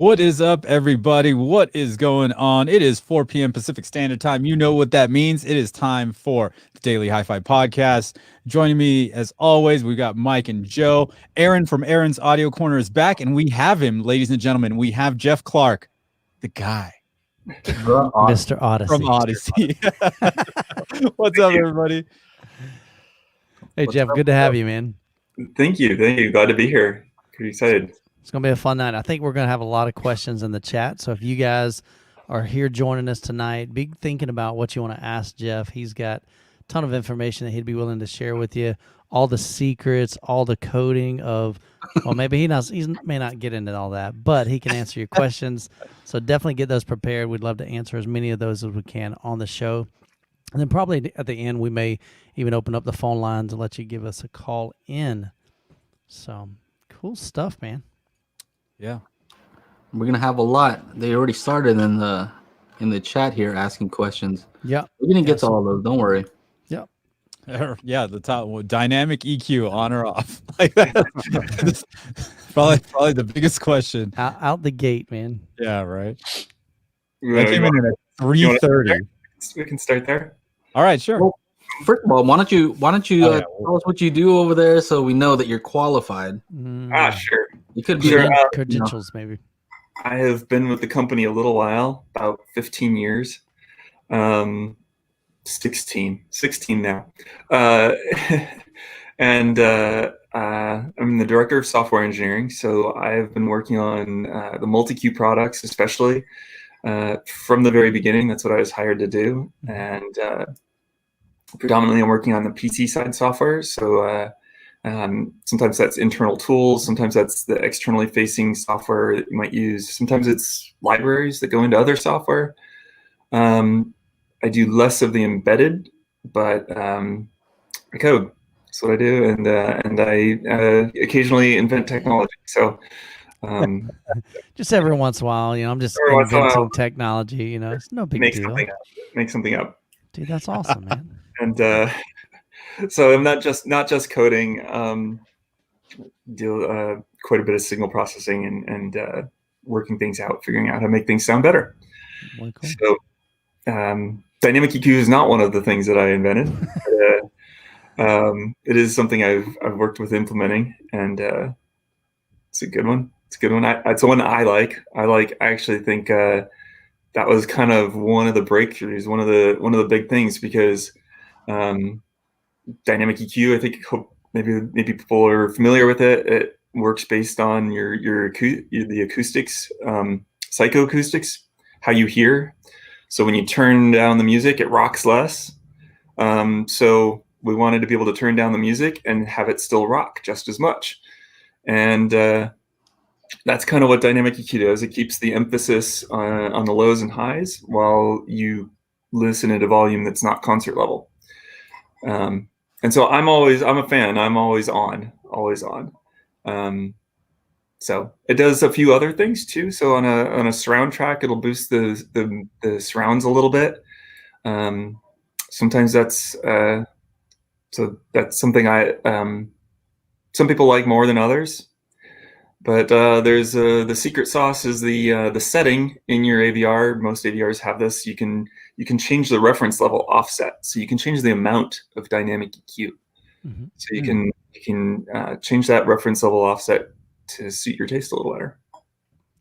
What is up, everybody? What is going on? It is 4 p.m. Pacific Standard Time. You know what that means. It is time for the Daily HiFi Podcast. Joining me, as always, we got Mike and Joe. Aaron from Aaron's Audio Corner is back, and we have him, ladies and gentlemen. We have Jeff Clark, the guy. Mr. Odyssey. From Odyssey. What's up, everybody? Hey, Jeff, good to have you, man. Thank you. Glad to be here. Pretty excited. It's going to be a fun night. I think we're going to have a lot of questions in the chat. So if you guys are here joining us tonight, be thinking about what you want to ask Jeff. He's got a ton of information that he'd be willing to share with you. All the secrets, all the coding of, well, maybe he may not get into all that, but he can answer your questions. So definitely get those prepared. We'd love to answer as many of those as we can on the show. And then probably at the end, we may even open up the phone lines and let you give us a call in. So cool stuff, man. Yeah. We're gonna have a lot. They already started in the chat here asking questions. Yeah. We're gonna get to all those, don't worry. Yeah. Yeah, the top dynamic EQ on or off. Like that. probably the biggest question. Out the gate, man. Yeah, right. I came in at 3:30. We can start there. All right, sure. Well, first of all, why don't you tell us what you do over there so we know that you're qualified? Sure. You could be Sure. Credentials, maybe. I have been with the company a little while, about 15 years. 16 now. And I'm the director of software engineering. So I've been working on the multi-cue products, especially from the very beginning. That's what I was hired to do. And predominantly I'm working on the PC side software. So sometimes that's internal tools. Sometimes that's the externally facing software that you might use. Sometimes it's libraries that go into other software. I do less of the embedded, but I code. That's what I do, and I occasionally invent technology. So just every once in a while, I'm just inventing technology. It's no big deal. Make something up. Dude, that's awesome, man. And so I'm not just coding. Do quite a bit of signal processing and working things out, figuring out how to make things sound better. Well, cool. So dynamic EQ is not one of the things that I invented. It is something I've worked with implementing, and it's a good one. It's a good one. It's one I like. I actually think that was kind of one of the breakthroughs, one of the big things, because dynamic EQ, I think maybe people are familiar with it. It works based on the acoustics, psychoacoustics, how you hear. So when you turn down the music, it rocks less. So we wanted to be able to turn down the music and have it still rock just as much. And that's kind of what dynamic EQ does. It keeps the emphasis on the lows and highs while you listen at a volume that's not concert level. And so I'm a fan. I'm always on. So it does a few other things too. So on a surround track, it'll boost the surrounds a little bit. Sometimes that's something some people like more than others. But there's the secret sauce is the setting in your AVR. Most AVRs have this. You can change the reference level offset, so you can change the amount of dynamic EQ. Mm-hmm. So you can change that reference level offset to suit your taste a little better.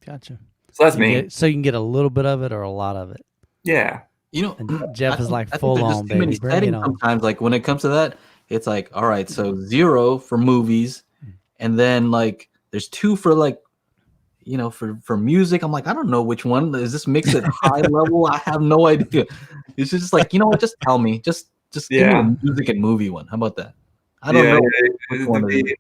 Gotcha. So that's me. So you can get a little bit of it or a lot of it. Yeah. And Jeff is like full on, baby. Sometimes, like when it comes to that, it's like, all right, so 0 for movies, and then like there's 2 for like, for music. I'm like, I don't know which one. Is this mixed at high level? I have no idea. It's just like, what? Just tell me. Just give me a music and movie one. How about that? I don't know. It'd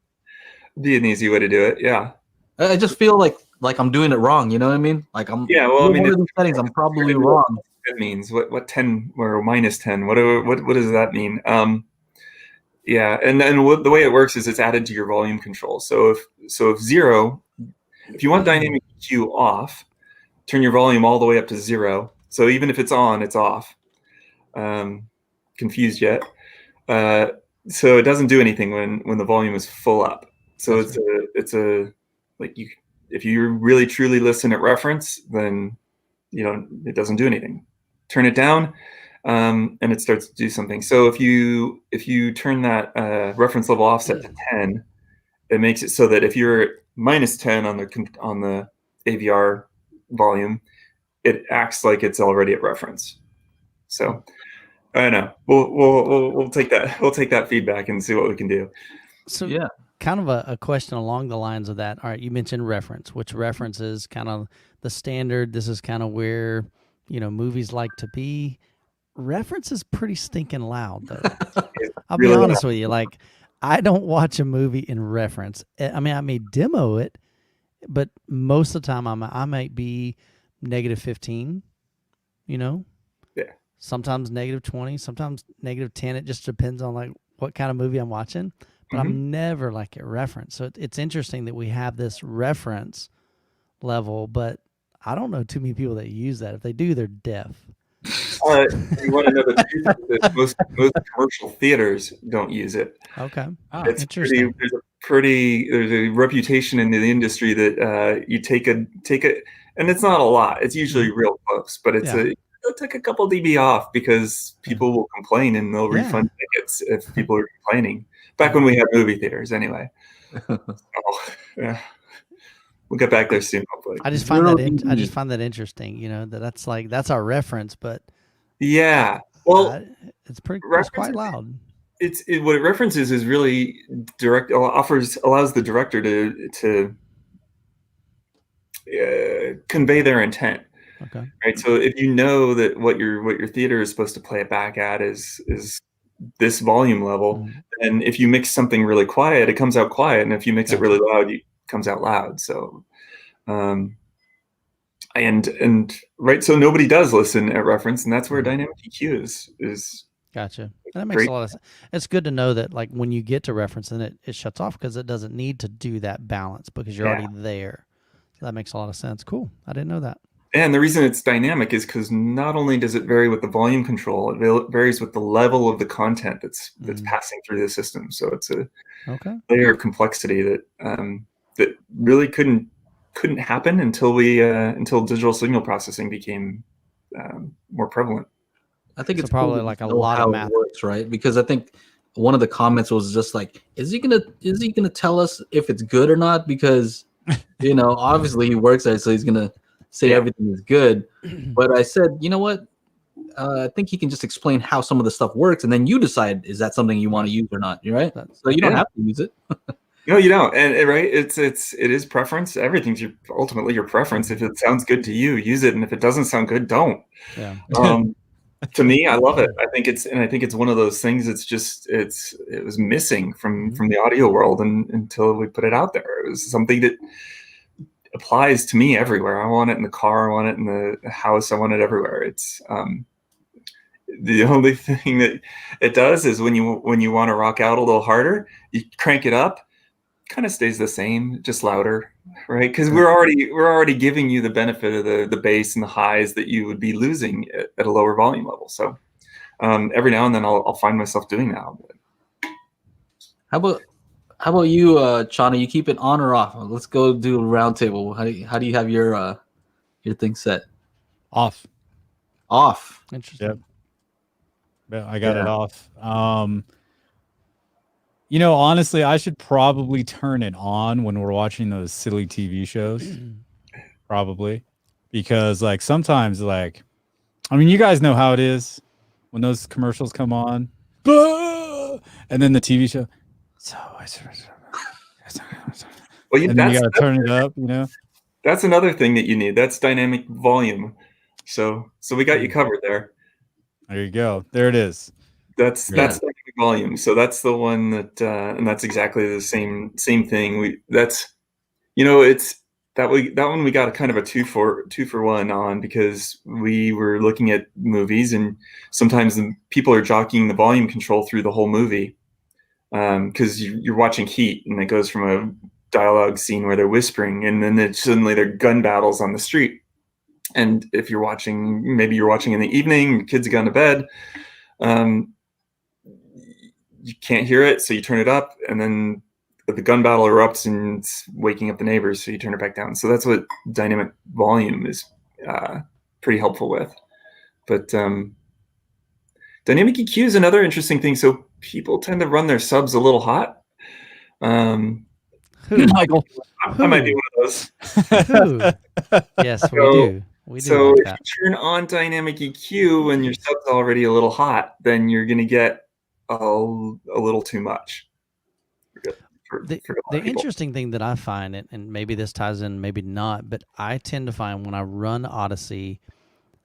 be an easy way to do it. Yeah. I just feel like I'm doing it wrong. You know what I mean? Like I'm. Yeah. Well, I mean, one of these settings, I'm probably wrong. It means what 10 or minus 10? What does that mean? Yeah, and then the way it works is it's added to your volume control. So if 0, if you want dynamic EQ off, turn your volume all the way up to 0. So even if it's on, it's off. Confused yet? So it doesn't do anything when the volume is full up. So it's a like if you really truly listen at reference, then it doesn't do anything. Turn it down, and it starts to do something. So if you turn that reference level offset to 10, it makes it so that if you're minus 10 on the AVR volume, it acts like it's already at reference. So I don't know. We'll take that feedback and see what we can do. So yeah, kind of a question along the lines of that. All right, you mentioned reference, which reference is kind of the standard. This is kind of where movies like to be. Reference is pretty stinking loud, though. I'll be honest with you. Like, I don't watch a movie in reference. I mean, I may demo it, but most of the time I might be -15. Yeah. Sometimes -20, sometimes -10. It just depends on like what kind of movie I'm watching. But I'm never like at reference. So it's interesting that we have this reference level, but I don't know too many people that use that. If they do, they're deaf. You want to know the truth? Most commercial theaters don't use it. Okay. It's interesting. There's a reputation in the industry that you take a, and it's not a lot. It's usually real close, but it'll take a couple dB off because people will complain and they'll refund tickets if people are complaining. Back when we had movie theaters, anyway. Yeah. We'll get back there soon, hopefully. I just find that interesting. That's our reference, but yeah, well, it's quite loud. What it references is really allows the director to convey their intent. Okay. Right. So if you know that what your theater is supposed to play it back at is this volume level, and if you mix something really quiet, it comes out quiet, and if you mix it really loud, it comes out loud. So, and right, so nobody does listen at reference, and that's where dynamic EQ is. Gotcha. And that makes a lot of sense. It's good to know that like when you get to reference, then it shuts off because it doesn't need to do that balance because you're already there. So that makes a lot of sense. Cool. I didn't know that. And the reason it's dynamic is because not only does it vary with the volume control, it varies with the level of the content that's passing through the system. So it's a layer of complexity that really couldn't happen until digital signal processing became more prevalent. I think it's probably cool like a lot of math, works, right? Because I think one of the comments was just like, is he gonna tell us if it's good or not? Because obviously he works there, so he's gonna say everything is good. But I said, you know what? I think he can just explain how some of the stuff works, and then you decide is that something you want to use or not. You're right. So you don't have to use it. No, you don't. And right, it is preference. Everything's ultimately your preference. If it sounds good to you, use it, and if it doesn't sound good, don't. Yeah. To me, I love it. I think it's one of those things. It was missing from the audio world, and until we put it out there, it was something that applies to me everywhere. I want it in the car. I want it in the house. I want it everywhere. It's the only thing that it does is when you want to rock out a little harder, you crank it up. Kind of stays the same, just louder, right? Because we're already giving you the benefit of the bass and the highs that you would be losing at a lower volume level. So every now and then I'll find myself doing that. How about you, Chana? You keep it on or off? Let's go do a round table. How do you have your thing set? Off. Interesting. Yep. Yeah, I got it off. Honestly, I should probably turn it on when we're watching those silly TV shows. Probably. Because like sometimes you guys know how it is when those commercials come on. And then the TV show. Well, and then you gotta turn it up, That's another thing that you need. That's dynamic volume. So we got you covered there. There you go. There it is. That's dynamic volume. So that's the one that, and that's exactly the same thing. That one we got a kind of a two for one on because we were looking at movies and sometimes the people are jockeying the volume control through the whole movie because you're watching Heat and it goes from a dialogue scene where they're whispering and then suddenly they're gun battles on the street. And if maybe you're watching in the evening, your kids have gone to bed, you can't hear it, so you turn it up, and then the gun battle erupts and it's waking up the neighbors, so you turn it back down. So that's what dynamic volume is pretty helpful with. But dynamic EQ is another interesting thing. So people tend to run their subs a little hot. Michael. I might be one of those. Who? Yes, we do. We do. So like if that. you turn on dynamic EQ when your sub's already a little hot, then you're going to get a little too much. The interesting thing that I find, and maybe this ties in, maybe not, but I tend to find when I run Odyssey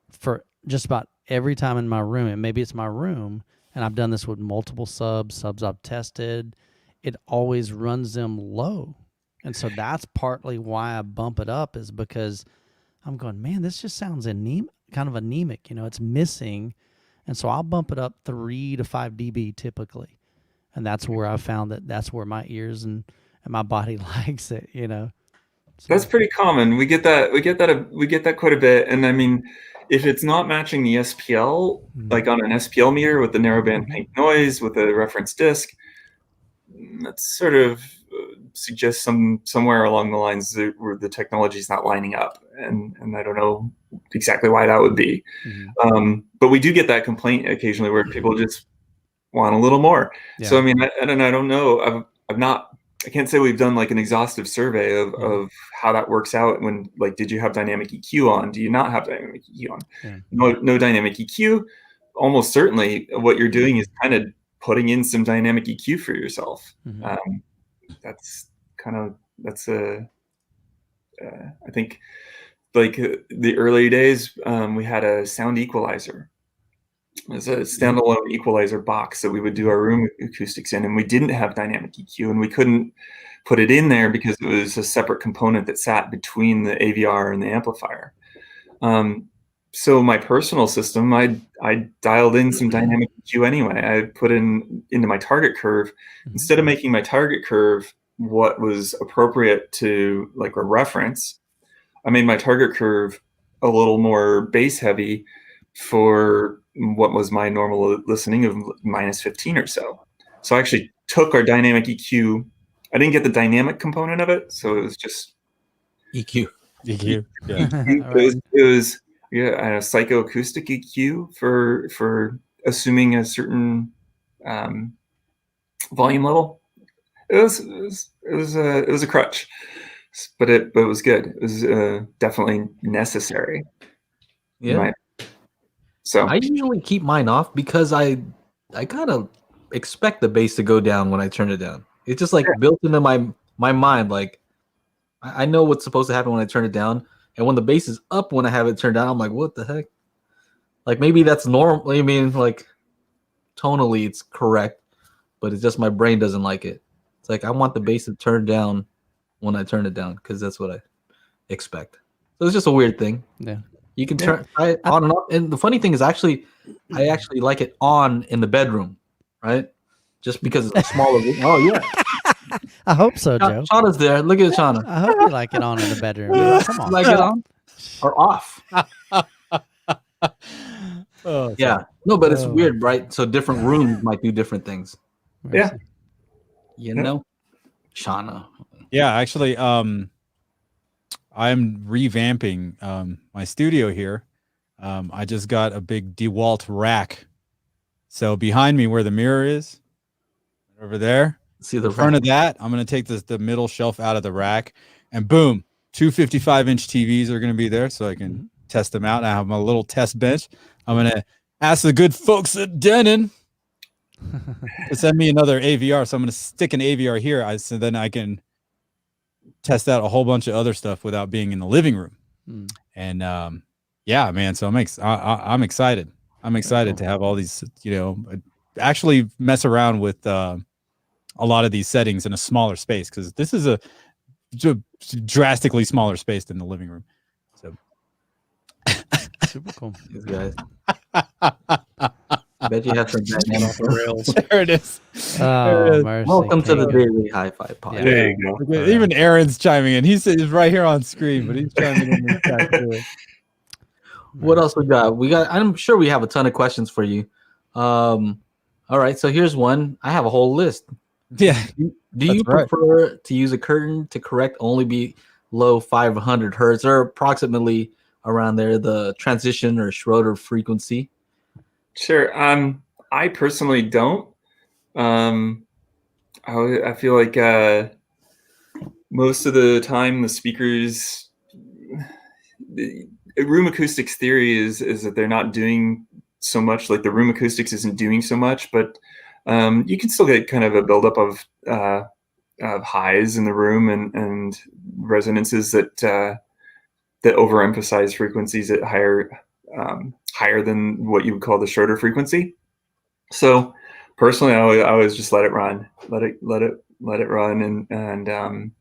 for just about every time in my room, and maybe it's my room, and I've done this with multiple subs I've tested, it always runs them low. And so that's partly why I bump it up, is because I'm going, man, this just sounds kind of anemic. It's missing. And so I'll bump it up 3 to 5 dB typically. And that's where I found that's where my ears and my body likes it, So. That's pretty common. We get that quite a bit. And I mean, if it's not matching the SPL, like on an SPL meter with the narrowband pink noise with a reference disc, that's sort of suggests somewhere along the lines where the technology is not lining up, and I don't know exactly why that would be. But we do get that complaint occasionally where people just want a little more. Yeah. So I mean, I don't know. I can't say we've done like an exhaustive survey of how that works out. When like, did you have dynamic EQ on? Do you not have dynamic EQ on? Yeah. No dynamic EQ. Almost certainly, what you're doing is kind of putting in some dynamic EQ for yourself. I think like the early days, we had a sound equalizer. It's a standalone equalizer box that we would do our room acoustics in, and we didn't have dynamic EQ, and we couldn't put it in there because it was a separate component that sat between the AVR and the amplifier. So my personal system, I dialed in some dynamic EQ anyway. I put into my target curve, instead of making my target curve what was appropriate to like a reference, I made my target curve a little more bass heavy for what was my normal listening of -15 or so. So I actually took our dynamic EQ. I didn't get the dynamic component of it, so it was just EQ. Yeah. It was a psychoacoustic EQ for assuming a certain volume level. It was a crutch, but it was good. It was definitely necessary. Yeah. So I usually keep mine off because I kind of expect the bass to go down when I turn it down. It's just like built into my mind. Like I know what's supposed to happen when I turn it down, and when the bass is up when I have it turned down, I'm like, what the heck? Like maybe that's normal. I mean, like tonally it's correct, but it's just my brain doesn't like it. It's like I want the bass to turn down when I turn it down because that's what I expect. So it's just a weird thing. Yeah. You can turn it on and off. And the funny thing is I actually like it on in the bedroom, right? Just because it's a smaller room. Oh, yeah. I hope so, Joe. Shauna's there. Look at Shauna. I hope you like it on in the bedroom. Come on. Like it on or off? Yeah. No, but it's weird, right? So different rooms might do different things. Yeah. You know? Shauna. Yeah, actually, I'm revamping my studio here. I just got a big DeWalt rack. So behind me where the mirror is, over there, see the front of that, I'm going to take the middle shelf out of the rack, and boom, 2 55-inch TVs are going to be there so I can test them out. I have my little test bench. I'm going to ask the good folks at Denon to send me another AVR. So I'm going to stick an AVR here so then I can test out a whole bunch of other stuff without being in the living room. And yeah, man, so I'm excited. I'm excited to have all these, actually mess around with a lot of these settings in a smaller space, because this is a drastically smaller space than the living room. So super cool. These guys. I bet you have some dynamic rails. There it is. Oh, mercy. Welcome to the Daily Hi-Fi Podcast. Yeah. There you go. Even Aaron's chiming in. He's right here on screen, but he's chiming in the chat too. What else we got? I'm sure we have a ton of questions for you. All right, so here's one. I have a whole list. Yeah. Do That's you right. prefer to use a curtain to correct only below 500 hertz or approximately around there, the transition or Schroeder frequency? Sure. I personally don't. I feel like most of the time the speakers, the room acoustics theory is that they're not doing so much. Like the room acoustics isn't doing so much, but you can still get kind of a buildup of highs in the room and resonances that overemphasize frequencies at higher than what you would call the Schroeder frequency. So personally, I always just let it run, let it run, and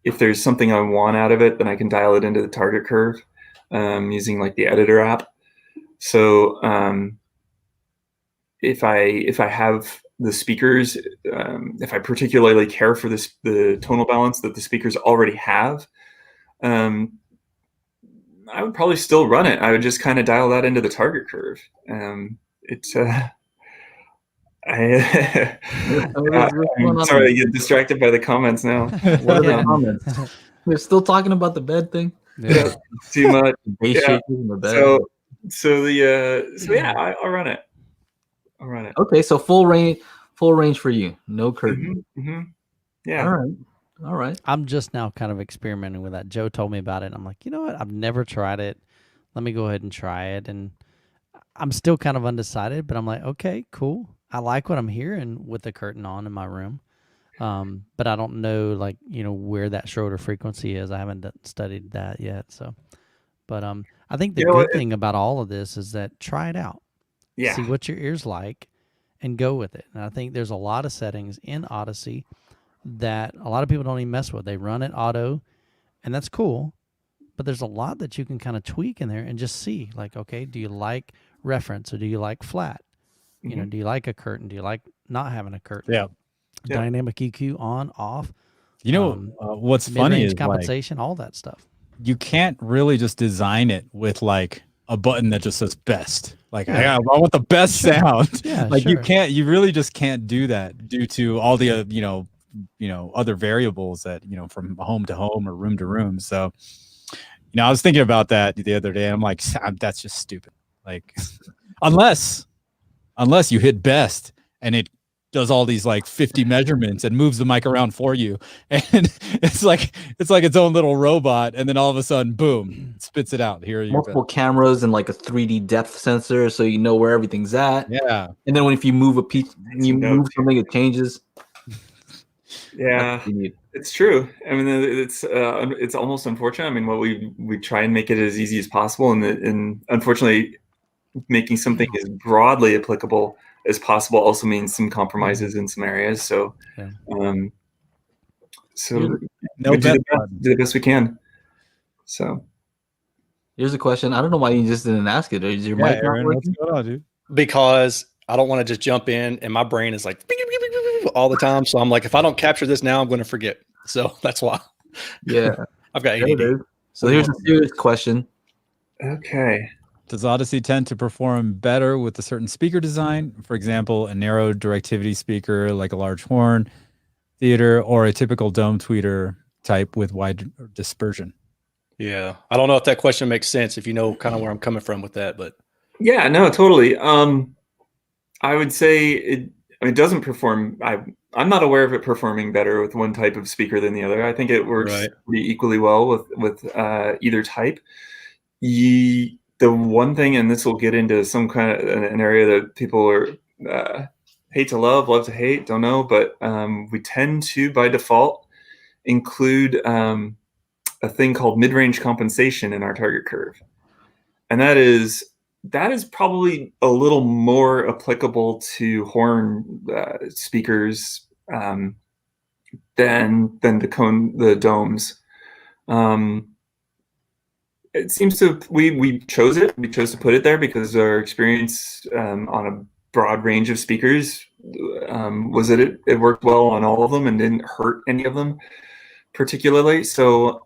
if there's something I want out of it, then I can dial it into the target curve using like the editor app. So if I have the speakers, if I particularly care for the tonal balance that the speakers already have, I would probably still run it. I would just kind of dial that into the target curve. It's I'm sorry, I get distracted by the comments now. What are the comments? We're still talking about the bed thing. Yeah, too much. Bass Yeah. shakers in the bed. So yeah, I'll run it. I'll run it. Okay, so full range for you. No curtain. Yeah. All right. I'm just now kind of experimenting with that. Joe told me about it, and I'm like, you know what? I've never tried it. Let me go ahead and try it. And I'm still kind of undecided, but I'm like, okay, cool. I like what I'm hearing with the curtain on in my room. But I don't know, like, where that Schroeder frequency is. I haven't studied that yet. So, but I think the good thing about all of this is that try it out. Yeah. See what your ears like and go with it. And I think there's a lot of settings in Odyssey that a lot of people don't even mess with. They run it auto, and that's cool. But there's a lot that you can kind of tweak in there and just see, like, okay, do you like reference or do you like flat? Do you like a curtain? Do you like not having a curtain? Yeah. Dynamic EQ on, off. What's funny is compensation, all that stuff. You can't really just design it with like a button that just says best. Like I want the best sound. Yeah, like you really just can't do that due to all the other variables that from home to home or room to room. So I was thinking about that the other day. I'm like, that's just stupid. Like unless you hit best and it does all these like 50 measurements and moves the mic around for you, and it's like its own little robot, and then all of a sudden, boom, it spits it out. Here, multiple cameras and like a 3D depth sensor, so you know where everything's at. Yeah, and then if you move a piece, move something, it changes. Yeah, it's true. I mean, it's almost unfortunate. I mean, what we try and make it as easy as possible, and unfortunately, making something as broadly applicable as possible also means some compromises in some areas. So, we do the best we can. So, here's a question. I don't know why you just didn't ask it. Is your mic not Aaron, working? what's going on, dude? Because I don't want to just jump in, and my brain is like all the time. So I'm like, if I don't capture this now, I'm going to forget. So that's why. Yeah, I've got ADD. So here's a serious question. Okay. Does Odyssey tend to perform better with a certain speaker design? For example, a narrow directivity speaker like a large horn theater, or a typical dome tweeter type with wide dispersion? Yeah, I don't know if that question makes sense, if you know kind of where I'm coming from with that, but yeah, no, totally. I would say it doesn't perform. I'm not aware of it performing better with one type of speaker than the other. I think it works pretty equally well with either type. The one thing, and this will get into some kind of an area that people are hate to love to hate, don't know, but we tend to, by default, include a thing called mid-range compensation in our target curve. And that is probably a little more applicable to horn speakers than the domes. It seems to we chose it. We chose to put it there because our experience on a broad range of speakers was that it worked well on all of them and didn't hurt any of them particularly. So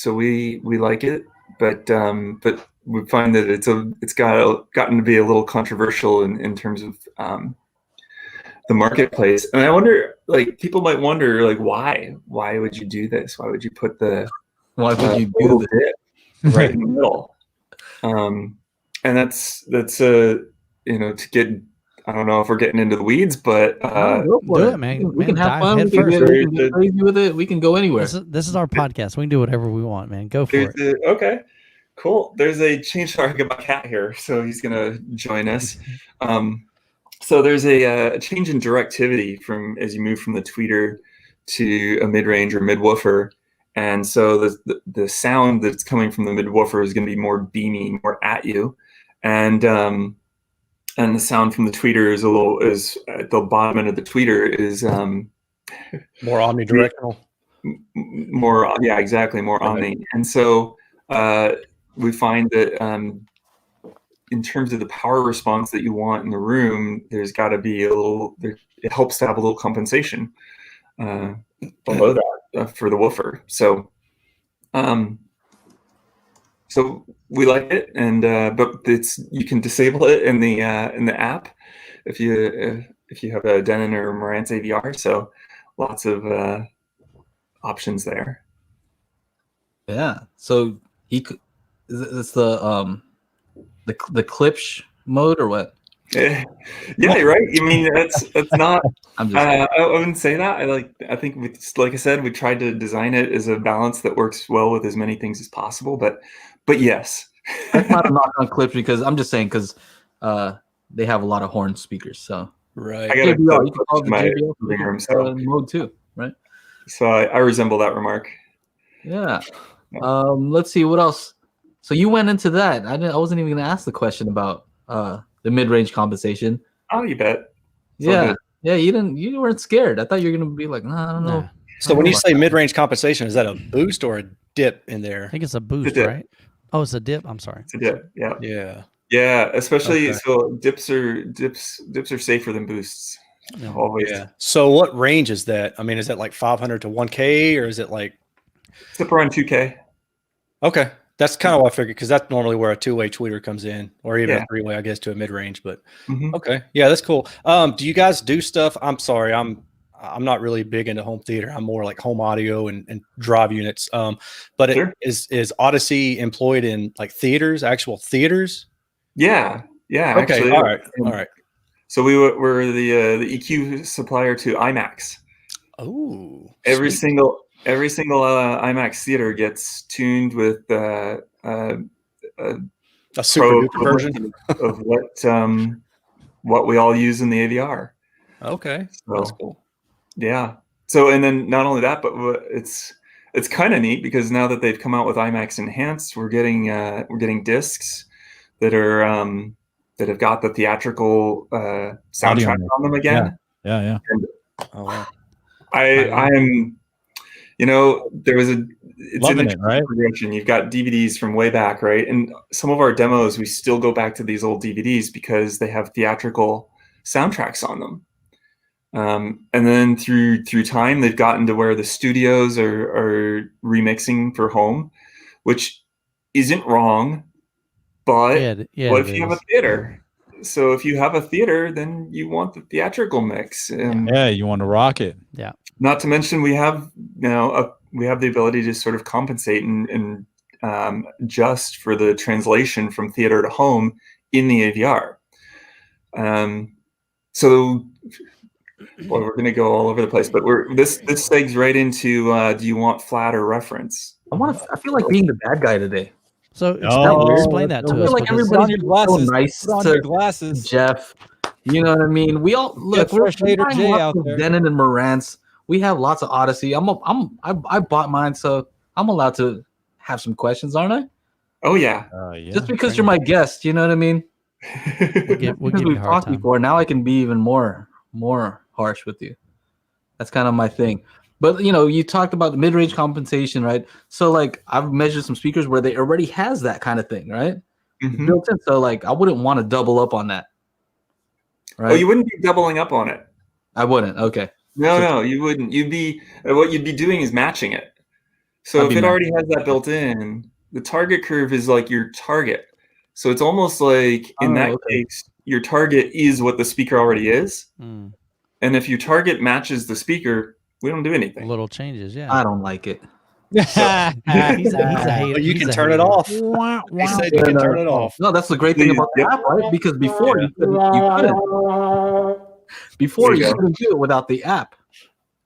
we like it, but we find that it's gotten to be a little controversial in terms of marketplace. And I wonder, like, people might wonder, like, why would you do this? Why would you put the Why would you do little this? dip right in the middle? And that's to get, I don't know if we're getting into the weeds, but Go for do it, man. We can have Dive fun. head We can, first. we can get crazy with it. We can go anywhere. This is our podcast. We can do whatever we want, man. Go for it. Okay, cool. There's a change. Sorry, I got my cat here, so he's gonna join us. So there's a change in directivity as you move from the tweeter to a mid-range or mid-woofer. And so the sound that's coming from the mid-woofer is going to be more beamy, more at you. And the sound from the tweeter is at the bottom end of the tweeter is More omnidirectional. more, yeah, exactly, more omni. And so we find that in terms of the power response that you want in the room, there's got to be it helps to have a little compensation below that for the woofer. So so we like it, and but you can disable it in the app if you have a Denon or Marantz AVR. So lots of options there. Yeah. So it's the clips mode or what? Yeah, right. I mean, that's not. I'm just I wouldn't say that. I think like I said, we tried to design it as a balance that works well with as many things as possible. But yes, that's not a knock on clips, because I'm just saying because they have a lot of horn speakers. So Right. I got JBL, you can call it the my JBL living room, so mode too, right? I resemble that remark. Yeah. Let's see what else. So you went into that. I wasn't even going to ask the question about the mid-range compensation. Oh, you bet. Yeah. Yeah, you weren't scared. I thought you were going to be like, nah, I don't know. So when you say mid-range compensation, is that a boost or a dip in there? I think it's a boost, dip. right? Oh, it's a dip. I'm sorry. It's a dip. Yeah. Yeah. Yeah. Especially Okay. so dips are safer than boosts. Always. Yeah. So what range is that? I mean, is that like 500 to 1K, or is it like? It's up around 2K. Okay. That's kind of what I figured, because that's normally where a two-way tweeter comes in, or even Yeah. a three-way, I guess, to a mid-range. But Mhm. okay, yeah, that's cool. Do you guys do stuff? I'm sorry, I'm not really big into home theater. I'm more like home audio and drive units. But Sure. is Odyssey employed in like theaters, actual theaters? Yeah. Yeah. Okay, Actually, all right. So we're the EQ supplier to IMAX. Oh, Every sweet. single IMAX theater gets tuned with a super pro duper version. equivalent of what we all use in the AVR. Okay, So, that's cool. yeah. So, and then not only that, but it's kind of neat because now that they've come out with IMAX Enhanced, we're getting discs that are that have got the theatrical soundtrack on them again. Yeah. And Oh, wow. I am, it's Loving an it, right? progression. You've got DVDs from way back, right? And some of our demos, we still go back to these old DVDs because they have theatrical soundtracks on them. And then through time, they've gotten to where the studios are remixing for home, which isn't wrong. But what if you have a theater? So if you have a theater, then you want the theatrical mix. Yeah, you want to rock it. Yeah. Not to mention we have we have the ability to sort of compensate and adjust for the translation from theater to home in the AVR. So we're going to go all over the place, but this segs right into do you want flat or reference? I feel like being the bad guy today. So Oh, explain that to I feel us. like because- Put on everybody's your glasses. so nice Put on to your glasses. Jeff. You know what I mean? We all look. We're Fresh Hater buying J lots out of there. Denon and Marantz. We have lots of Odyssey. I bought mine, so I'm allowed to have some questions, aren't I? Oh yeah. Yeah. Just because you're my guest, you know what I mean? We'll give Because you we've a hard talked time. before. Now I can be even more harsh with you. That's kind of my thing. But you talked about the mid-range compensation, right? So like I've measured some speakers where they already has that kind of thing, right? Mhm. Built in. So like I wouldn't want to double up on that. Right? Oh, you wouldn't be doubling up on it. I wouldn't. Okay. No, you wouldn't. What you'd be doing is matching it. So I'd if be it already has that built in, the target curve is like your target. So it's almost like in that case, your target is what the speaker already is. Mm. And if your target matches the speaker, we don't do anything. Little changes, yeah. I don't like it. He's a hater. But you He's can a turn it hater. off. He said you can turn it off. No, that's the great thing about the app, right? Because before you couldn't. Before you couldn't do it without the app.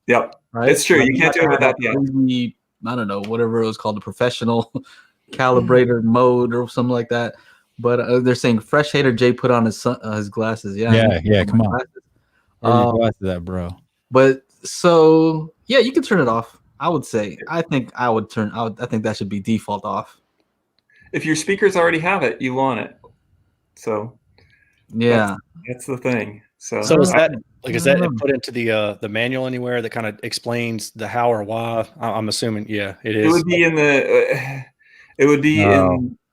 Yep, right? It's true. You can't do it without the app. Crazy, I don't know, whatever it was called, the professional calibrator mode or something like that. But they're saying Fresh Hater Jay put on his glasses. Yeah. Come on. Glasses. Where are your glasses at, bro? But so yeah, you can turn it off. I would say. I think that should be default off. If your speakers already have it, you want it. So yeah, that's the thing. So is that put into the manual anywhere that kind of explains the how or why? I'm assuming, yeah, it is. It would be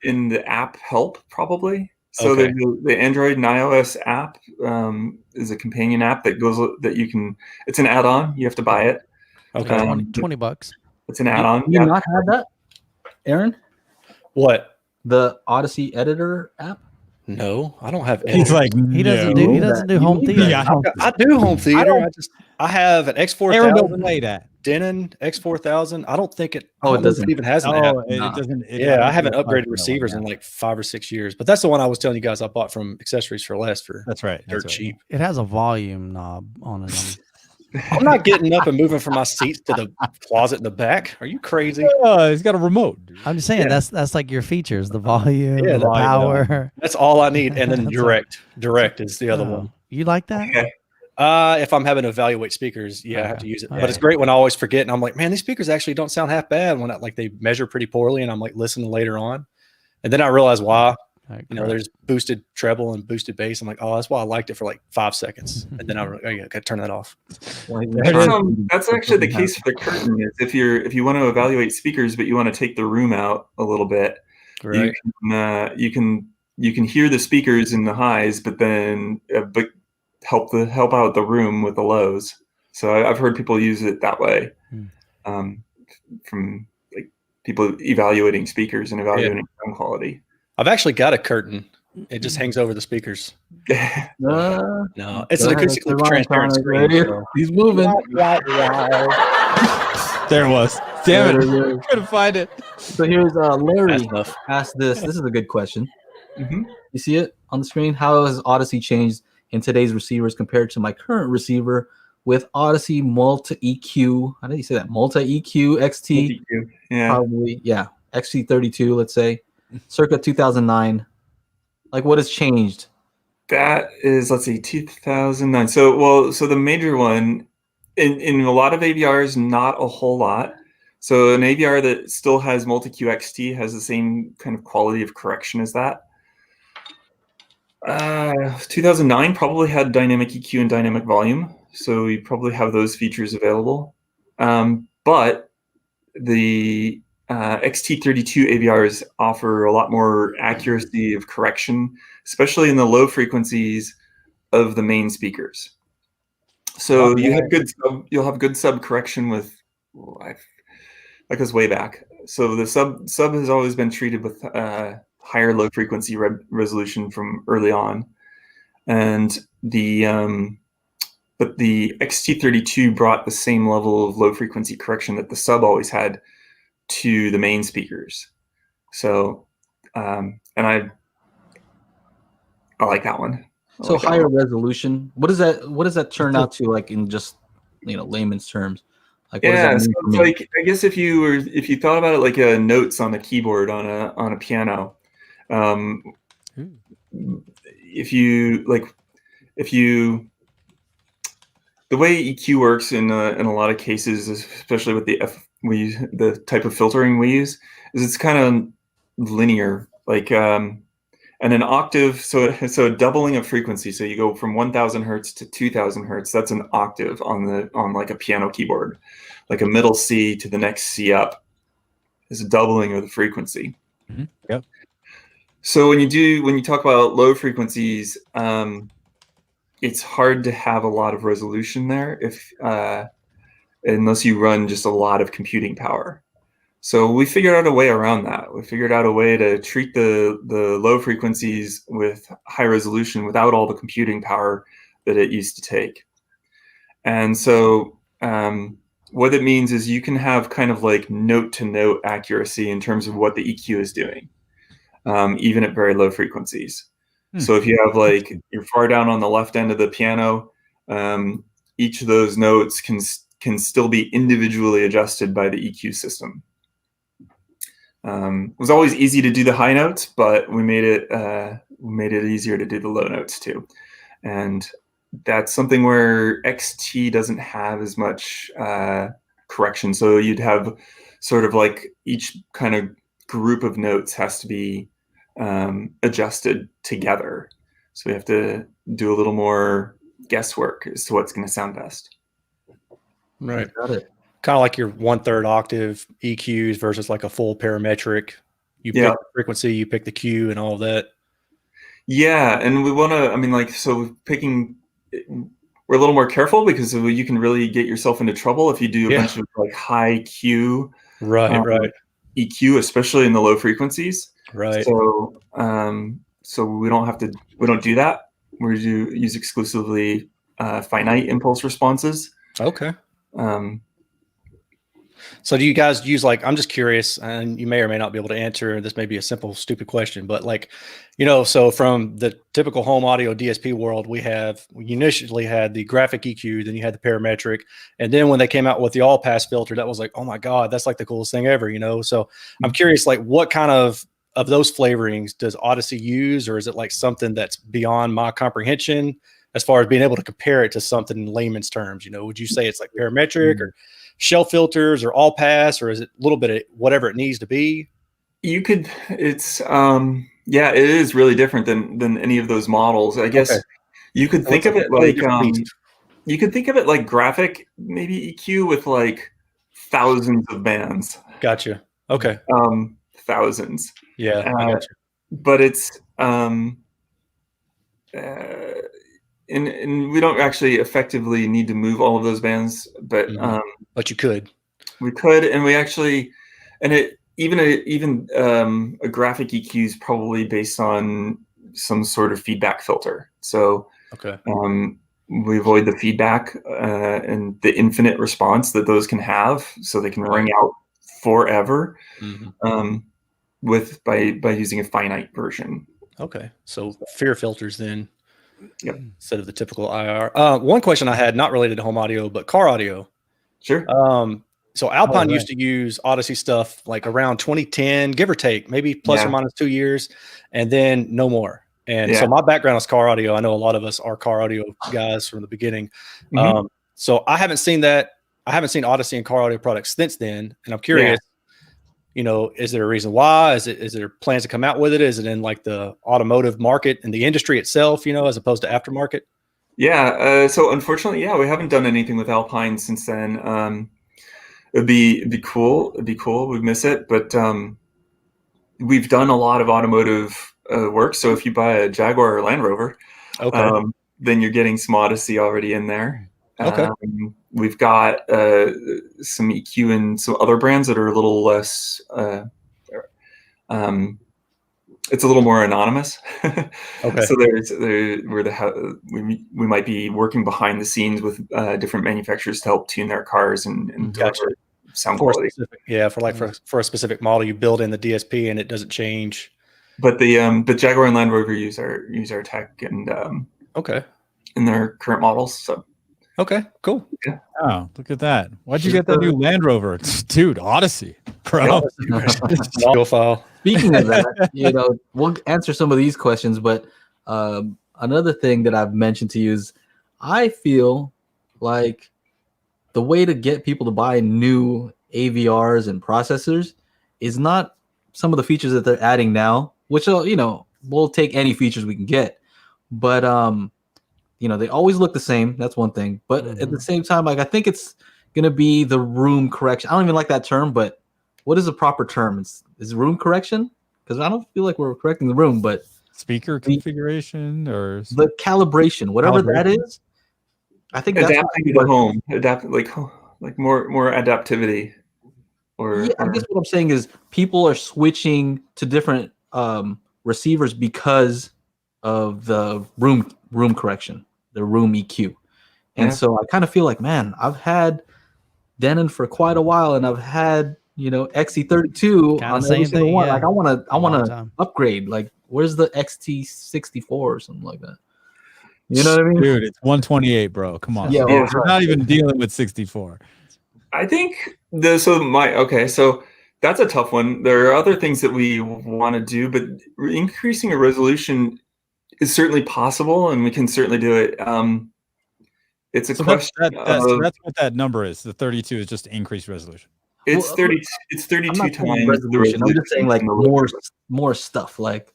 in the app help probably. So Okay. the Android and iOS app is a companion app that you can. It's an add-on. You have to buy it. Okay. $20. It's an add-on. You not have that, Aaron? What? The Odyssey editor app? No, I don't have. He's like, He doesn't do home theater. Yeah, I do home theater. I have an Aaron don't X4000 play that. Denon X4000. I don't think it. Oh, I it don't know if doesn't. even has an app. Oh, it doesn't. Yeah, I haven't upgraded receivers in like 5 or 6 years, but that's the one I was telling you guys I bought from Accessories for Less for That's right. dirt cheap. It has a volume knob on it. I'm not getting up and moving from my seats to the closet in the back. Are you crazy? Oh, he's got a remote. Dude. I'm just saying that's like your features: the volume, Yeah, the the volume. power. That's all I need. And then That's direct. Direct is the other Oh, one. You like that? Okay. If I'm having to evaluate speakers, yeah, I have to Okay. use it. Okay. But it's great when I always forget, and I'm like, man, these speakers actually don't sound half bad when they measure pretty poorly, and I'm like listening later on, and then I realize why. Right, You know, there's boosted treble and boosted bass. I'm like, oh, that's why I liked it for like 5 seconds, and then I got to turn that off. That's actually the case for the curtain. Is if you want to evaluate speakers, but you want to take the room out a little bit, Right. you can hear the speakers in the highs, but then help out the room with the lows. So I've heard people use it that way, from like people evaluating speakers and evaluating sound quality. I've actually got a curtain. It just hangs over the speakers. No, it's an acoustically transparent screen. So. He's moving. There it was. Damn it. Couldn't find it. So here's Larry That's enough. asked this. This is a good question. Mhm. You see it on the screen? How has Odyssey changed in today's receivers compared to my current receiver with Odyssey Multi EQ? How did you say that? Multi EQ XT? Yeah. Probably, yeah. XT32, let's say. Circa 2009. Like, what has changed? That is, let's see, 2009. So the major one in a lot of AVRs, not a whole lot. So an AVR that still has multi-Q XT has the same kind of quality of correction as that. 2009 probably had dynamic EQ and dynamic volume, so you probably have those features available. But the XT32 AVRs offer a lot more accuracy of correction, especially in the low frequencies of the main speakers. So you'll have good sub correction with, that goes way back. So the sub has always been treated with higher low frequency resolution from early on, and but the XT32 brought the same level of low frequency correction that the sub always had to the main speakers. So, and I like that one. So higher resolution. What does that turn out to, like, in just layman's terms? Like, what Yeah, does so that mean for it's me? like, I guess if you thought about it like notes on a keyboard on a piano, the way EQ works in a lot of cases, especially with the type of filtering we use, is it's kind of linear, like and an octave. So a doubling of frequency. So you go from 1,000 hertz to 2,000 hertz. That's an octave on like a piano keyboard, like a middle C to the next C up is a doubling of the frequency. Mm-hmm. Yep. So when you talk about low frequencies, it's hard to have a lot of resolution there unless you run just a lot of computing power. So we figured out a way around that. We figured out a way to treat the low frequencies with high resolution without all the computing power that it used to take. And so what it means is you can have kind of like note-to-note accuracy in terms of what the EQ is doing, even at very low frequencies. So if you have like, you're far down on the left end of the piano, each of those notes can still be individually adjusted by the EQ system. It was always easy to do the high notes, but we made it easier to do the low notes too. And that's something where XT doesn't have as much correction. So you'd have sort of like each kind of group of notes has to be adjusted together. So we have to do a little more guesswork as to what's going to sound best. Right. Got it. Kind of like your 1/3 octave EQs versus like a full parametric. You pick the frequency, you pick the Q and all of that. Yeah. And we want to, I mean, like, so we're a little more careful because you can really get yourself into trouble if you do a bunch of like high Q right EQ, especially in the low frequencies. Right. So so we don't do that. We use exclusively finite impulse responses. Okay. So do you guys use, like, I'm just curious, and you may or may not be able to answer, this may be a simple, stupid question, but like, so from the typical home audio DSP world, we initially had the graphic EQ, then you had the parametric. And then when they came out with the all pass filter, that was like, oh my God, that's like the coolest thing ever, So I'm curious, like, what kind of those flavorings does Odyssey use, or is it like something that's beyond my comprehension as far as being able to compare it to something in layman's terms? Would you say it's like parametric or shell filters or all pass, or is it a little bit of whatever it needs to be? It's it is really different than any of those models. I guess you could think of it like graphic, maybe EQ with like thousands of bands. Gotcha. Okay. Thousands. Yeah, I gotcha. But it's and we don't actually effectively need to move all of those bands, but you could. We could, and we actually, and it even a graphic EQ is probably based on some sort of feedback filter. So we avoid the feedback and the infinite response that those can have, so they can ring out forever by using a finite version. Okay, so fear filters then. Yep. Instead of the typical IR. One question I had, not related to home audio, but car audio. Sure. So Alpine used to use Odyssey stuff like around 2010, give or take, maybe plus or minus 2 years, and then no more. And so my background is car audio. I know a lot of us are car audio guys from the beginning. So I haven't seen that. I haven't seen Odyssey and car audio products since then. And I'm curious, is there a reason why? Is there plans to come out with it? Is it in like the automotive market and the industry itself, as opposed to aftermarket? Yeah. So unfortunately, we haven't done anything with Alpine since then. It'd be cool. It'd be cool. We'd miss it, but we've done a lot of automotive work. So if you buy a Jaguar or Land Rover, then you're getting some Odyssey already in there. We've got some EQ and some other brands that are a little less. It's a little more anonymous. So we might be working behind the scenes with different manufacturers to help tune their cars and deliver sound quality. For a specific model, you build in the DSP and it doesn't change. But the Jaguar and Land Rover use our tech and in their current models. So. Okay, cool. Yeah. Oh, look at that. Why'd you get that new Land Rover? Dude, Odyssey, bro. Audio file. Speaking of that, we'll answer some of these questions, but another thing that I've mentioned to you is I feel like the way to get people to buy new AVRs and processors is not some of the features that they're adding now, which, we'll take any features we can get. But they always look the same. That's one thing. But at the same time, like, I think it's going to be the room correction. I don't even like that term, but what is the proper term? Is room correction? Because I don't feel like we're correcting the room, but speaker configuration or the calibration, whatever that is. I think that's adapting to the home, like more adaptivity. I guess what I'm saying is people are switching to different receivers because of the room correction, the room EQ. And so I kind of feel like, man, I've had Denon for quite a while, and I've had XT32 Kinda on same every single thing, one. yeah. Like I want long to time. upgrade. Like where's the XT64 or something like that? You know what I mean? Dude, it's 128, bro. Come on. Yeah, Yeah. We're not even dealing with 64. I think so that's a tough one. There are other things that we want to do, but increasing a resolution is certainly possible, and we can certainly do it. It's a So question so of that's what that number is. The 32 is just increased resolution. it's Well, 30. It's I'm 32 not saying times resolution. I'm just saying like from the more stuff, like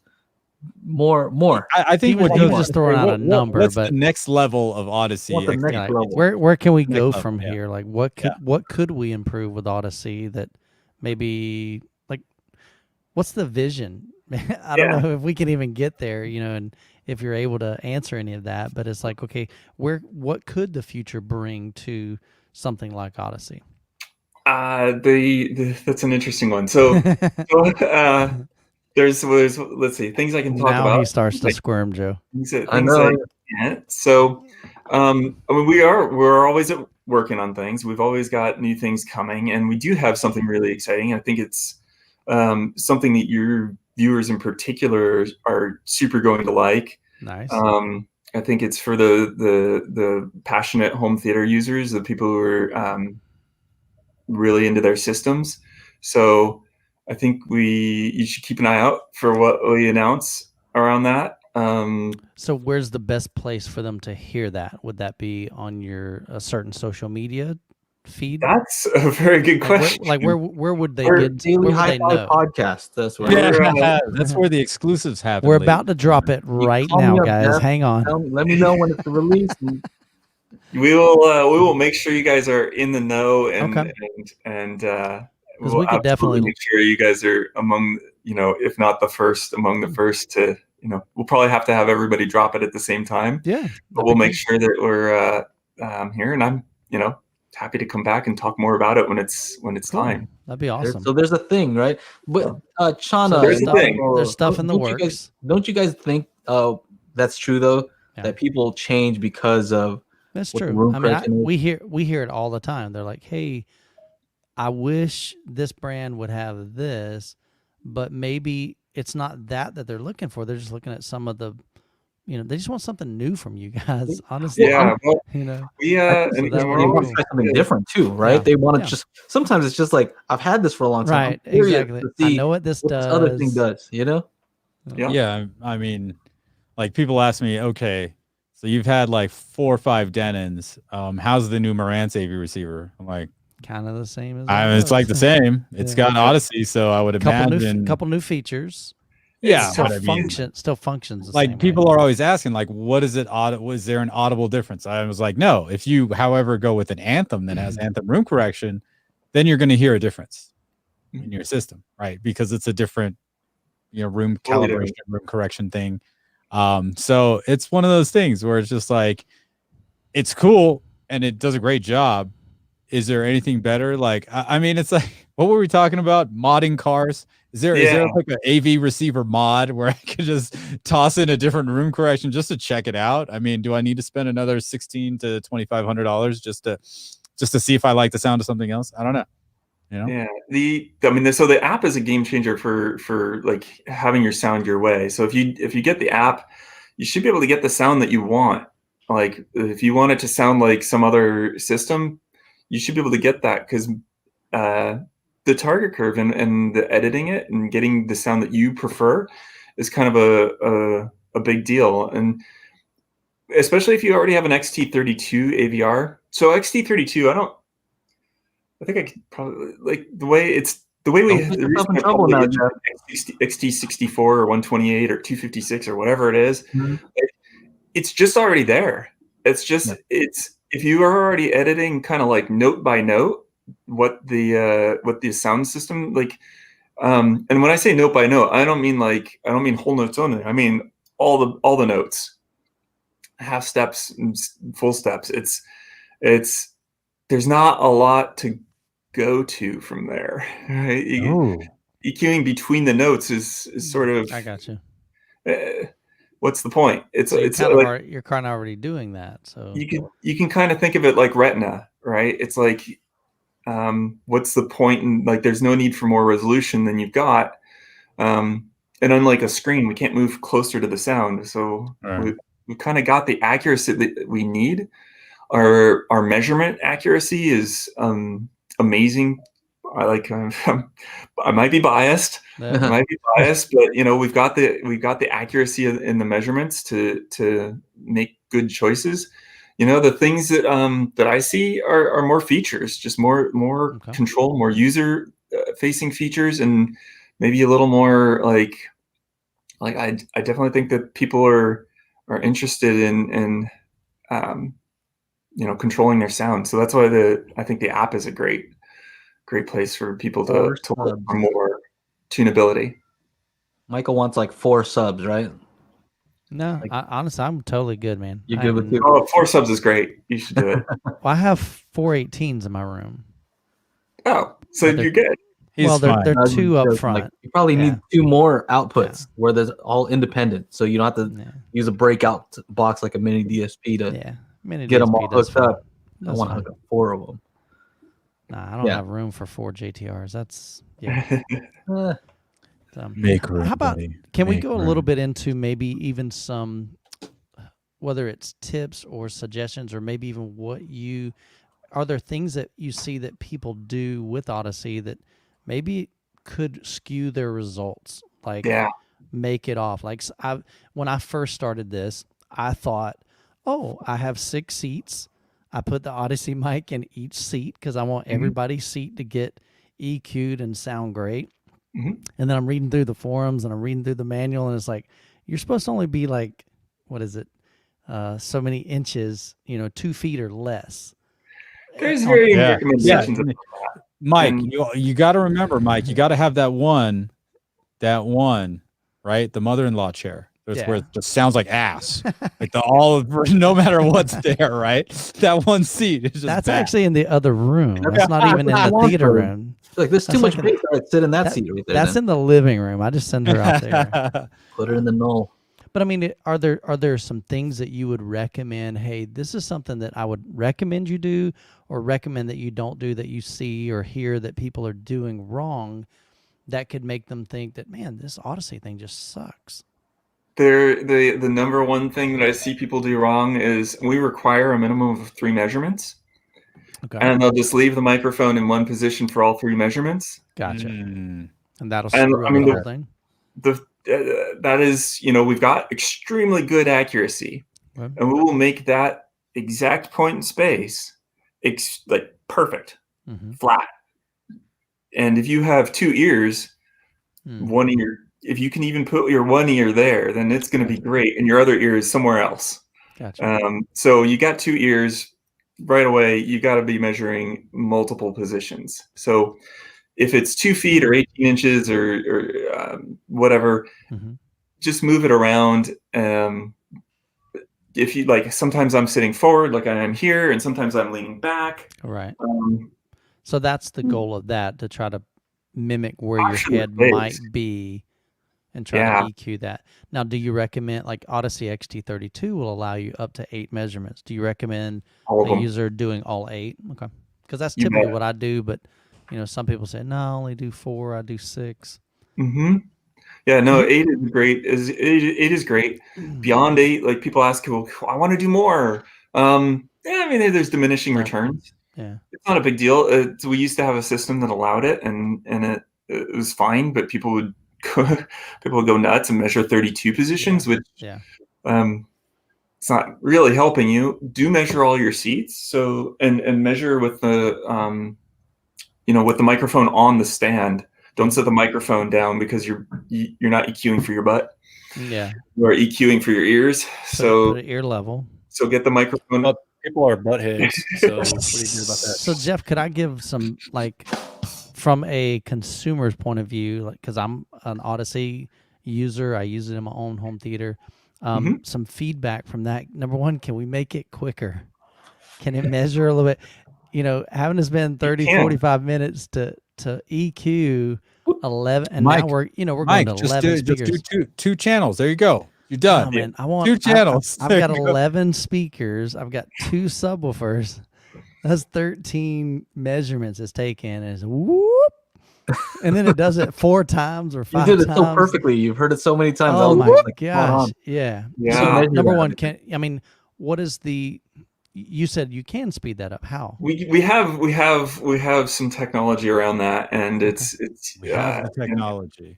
more. I think He was goes- just throwing out a number, what's but the next level of Odyssey? What's the next like, level? where can we Next go level, from yeah. here? Like what could we improve with Odyssey that maybe like what's the vision? I don't know if we can even get there, and if you're able to answer any of that, but it's like, okay, what could the future bring to something like Odyssey? That's an interesting one. So there's let's see, things I can talk Now about. he starts to squirm, Joe. I know. So I mean, we're always working on things. We've always got new things coming, and we do have something really exciting. I think it's something that your viewers in particular are super going to like. Nice. I think it's for the passionate home theater users, the people who are really into their systems. So I think you should keep an eye out for what we announce around that. So where's the best place for them to hear that? Would that be on a certain social media feed? That's a very good question. Where would they Our get? daily Where would they Hi-Fi know? podcast. That's where. Yeah, that's where the exclusives happen. We're ladies. about to drop it right call me now, up, guys. Jeff. Hang on. Let me know when it's released. We will make sure you guys are in the know, and Okay. and Because we'll we could definitely make sure you guys are among, if not the first, among the first to, we'll probably have to have everybody drop it at the same time. Yeah. But we'll make sure that we're here, and I'm happy to come back and talk more about it when it's Cool. time. That'd be awesome. So there's a thing, right? But Chana, There's a thing. There's stuff in the works. Don't you guys think that's true though? Yeah. That people change because of That's what the true. room I mean, correction is? we hear it all the time. They're like, "Hey, I wish this brand would have this," but maybe it's not that they're looking for. They're just looking at some of the, they just want something new from you guys. Honestly, Yeah. Well, we and that we're would be always want to try something different too, right? Yeah. They want to Yeah. just sometimes it's just like I've had this for a long time. right, I'm curious exactly. to I see know what this what does. this other thing does, Yeah. Yeah, I mean, like people ask me, okay, so you've had like 4 or 5 Denons. How's the new Marantz AV receiver? I'm like, Kind of the same as it's like the same. It's Yeah. got Odyssey, so I would imagine. couple new features. Yeah, Still but I mean, still functions. The like same people way. are always asking, like, what is it? Was there an audible difference? I was like, no. If you, however, go with an Anthem that has Anthem room correction, then you're going to hear a difference in your system, right? Because it's a different, room calibration, room correction thing. So it's one of those things where it's just like, it's cool and it does a great job. Is there anything better? Like, I mean, it's like, what were we talking about? Modding cars? Is there like an AV receiver mod where I could just toss in a different room correction just to check it out? I mean, do I need to spend another $1,600 to $2,500 just to see if I like the sound of something else? I don't know. Yeah. So the app is a game changer for like having your sound your way. So if you get the app, you should be able to get the sound that you want. Like if you want it to sound like some other system, you should be able to get that, because the target curve and the editing it and getting the sound that you prefer is kind of a big deal. And especially if you already have an XT32 AVR. So XT32, I think I could probably, like the way we Don't put yourself in trouble now, Jeff. XT64 or 128 or 256 or whatever it is. Mhm. It's just already there. It's just if you are already editing kind of like note by note what the sound system like, and when I say note by note, I don't mean whole notes only. I mean all the notes, half steps and full steps. It's there's not a lot to go to from there, right? EQing between the notes is sort of, I got you. what's the point? It's So it's like you're kind of already doing that. So you can kind of think of it like retina, right? It's like what's the point? And like there's no need for more resolution than you've got. And unlike a screen, we can't move closer to the sound, so we kind of got the accuracy that we need. Our measurement accuracy is amazing. I might be biased. Yeah. I might be biased, but you know we've got the accuracy in the measurements to make good choices. You know, the things that that I see are more features, just more Okay. control, more user facing features, and maybe a little more like I definitely think that people are interested in you know, controlling their sound. So that's why I think the app is a great place for people to work for more tunability. Michael wants like 4 subs, right? No, honestly, I'm totally good, man. You good with it? Oh, 4 subs is great. You should do it. Well, I have 418s in my room. Oh, so you're good. They're I was 2 just up joking, front. like, you probably need 2 more outputs where there's all independent, so you don't have to Yeah. use a breakout box like a mini DSP to get them all hooked up. I want to hook up 4 of them. Nah, I don't have room for 4 JTRs. That's Make room. How about buddy. can we Make go a room. little bit into maybe even some, whether it's tips or suggestions, or maybe even are there things that you see that people do with Odyssey that maybe could skew their results, like make it off? Like when I first started this, I thought, oh, I have 6 seats. I put the Odyssey mic in each seat because I want everybody's seat to get EQ'd and sound great. And then I'm reading through the forums and I'm reading through the manual, and it's like, you're supposed to only be like, what is it? So many inches, 2 feet or less. There's varying recommendations. Mike, you got to remember, Mike, you got to have that one, right? The mother-in-law chair. That's where it just sounds like ass. Like no matter what's there, right? That one seat is just That's bad. actually in the other room. That's not even in the theater room. Like, there's too much space. All right, sit in that seat right there. That's in the living room. I just send her out there. Put her in the null. But I mean, are there some things that you would recommend? Hey, this is something that I would recommend you do, or recommend that you don't do, that you see or hear that people are doing wrong, that could make them think that, man, this Odyssey thing just sucks. The number one thing that I see people do wrong is we require a minimum of 3 measurements. Okay. And they'll just leave the microphone in one position for all 3 measurements. Gotcha. And that'll screw up the whole thing. That is, we've got extremely good accuracy, and we will make that exact point in space like perfect, flat. And if you have 2 ears, one ear, if you can even put your one ear there, then it's going to be great, and your other ear is somewhere else. Gotcha. So you got 2 ears right away. You got to be measuring multiple positions. So if it's 2 feet or 18 inches or whatever, just move it around. If you like, sometimes I'm sitting forward like I am here, and sometimes I'm leaning back. Right. So that's the goal of that, to try to mimic where your head might be and try to EQ that. Now, do you recommend, like Odyssey XT32 will allow you up to 8 measurements? Do you recommend a user doing all 8? Okay. Because that's typically what I do, but some people say, no, I only do 4, I do 6. Yeah, no, 8 is great. 8 is great. Beyond 8, like people ask, well, I want to do more. I mean, there's diminishing returns. Yeah, it's not a big deal. We used to have a system that allowed it, and it was fine, but people would go nuts and measure 32 positions, which it's not really helping you. Do measure all your seats, so and measure with the with the microphone on the stand. Don't set the microphone down because you're not EQing for your butt. Yeah, you are EQing for your ears. Put it ear level. So get the microphone. Well, people are butt heads, so what do you do about that? So Jeff, could I give some, like, from a consumer's point of view, like, because I'm an Odyssey user, I use it in my own home theater. Some feedback from that. Number one, can we make it quicker? Can it measure a little bit? Having to spend 30, 45 minutes to EQ 11, and Mike, now we're Mike, going to 11 speakers. Just do two channels. There you go. You're done. Oh, man, I want 2 channels. I've There got you go. 11 speakers. I've got 2 subwoofers. That's 13 measurements it's taken. Is whoop, and then it does it 4 times or You 5 did it times. so perfectly. You've heard it so many times. Oh I was my like, gosh! on. Yeah. Yeah. So Measure number that. one, what is the? You said you can speed that up. How? We have some technology around that, and it's We have the technology.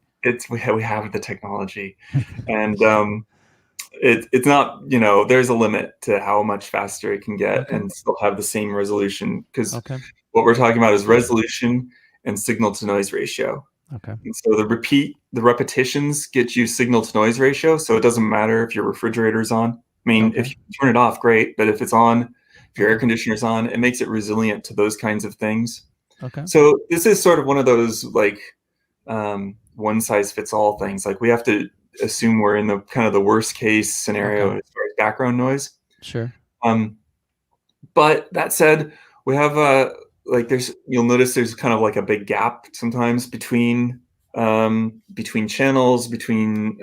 we have the technology, and it's not, there's a limit to how much faster it can get Okay. and still have the same resolution, because Okay. what we're talking about is resolution and signal to noise ratio. Okay. And so the repetitions get you signal to noise ratio, so it doesn't matter if your refrigerator's on. I mean, Okay. if you turn it off, great, but if it's on, if your air conditioner's on, it makes it resilient to those kinds of things. Okay. So this is sort of one of those like one size fits all things. Like we have to assume we're in the kind of the worst case scenario as far as background noise. Sure. But that said, we have you'll notice there's kind of like a big gap sometimes between channels, between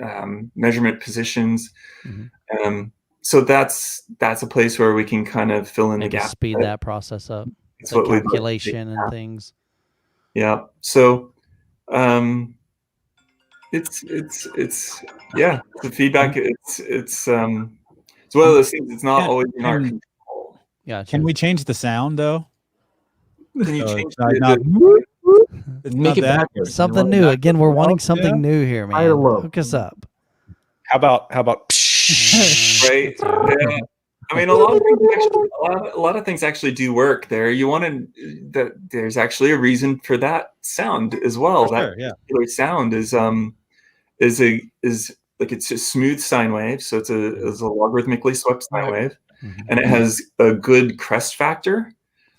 measurement positions. Mm-hmm. So that's a place where we can kind of fill in Maybe the gap. speed that process up. It's The what we'd like to see. calculation and things. Yeah. So it's yeah, the feedback. It's one of those things. It's not always in our control. Gotcha. Can we change the sound though? Can you So change it's not whoop, whoop. It's Make not it that. backwards. something new? Again, we're wanting something Yeah. new here, man. High or low? Hook us up. How about Right? Yeah. I mean, a lot of things actually do work there. You want that there's actually a reason for that sound as well. For That sure, yeah. particular sound is like, it's a smooth sine wave, so it's a logarithmically swept sine wave, and it has a good crest factor.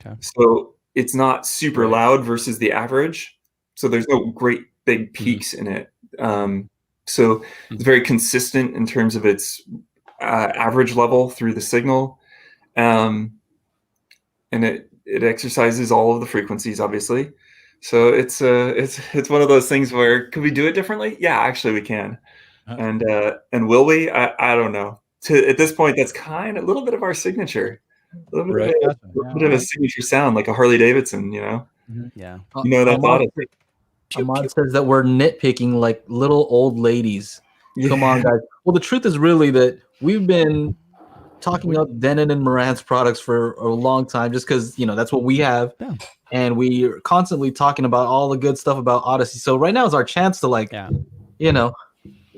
Okay. So it's not super loud versus the average. So there's no great big peaks in it. So it's very consistent in terms of its average level through the signal, and it exercises all of the frequencies, obviously. So it's one of those things where, could we do it differently? Yeah, actually we can. And will we? I don't know. At this point, that's kind of a little bit of our signature, a little bit, bit of a signature sound, like a Harley Davidson. Yeah. That's Odyssey. Ahmad says that we're nitpicking like little old ladies. Come on, guys. Well, the truth is really that we've been talking up Denon and Moran's products for a long time, just because that's what we have, and we are constantly talking about all the good stuff about Odyssey. So right now is our chance to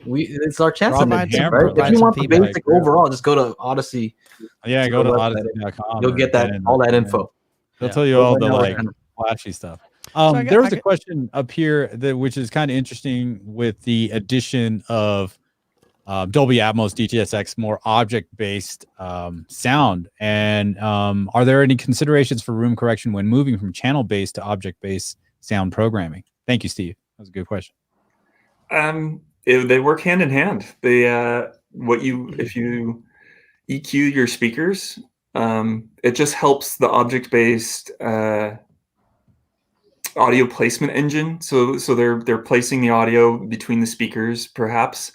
it's our chance to nitpick, right? If you want the basic overall, just go to Odyssey. Yeah, go to Odyssey.com. You'll get that all that info. They'll tell you all the flashy stuff. There was a question up here which is kind of interesting with the addition of Dolby Atmos DTSX, more object-based sound. And are there any considerations for room correction when moving from channel-based to object-based sound programming? Thank you, Steve. That was a good question. They work hand in hand. If you EQ your speakers, it just helps the object-based audio placement engine. So they're placing the audio between the speakers, perhaps.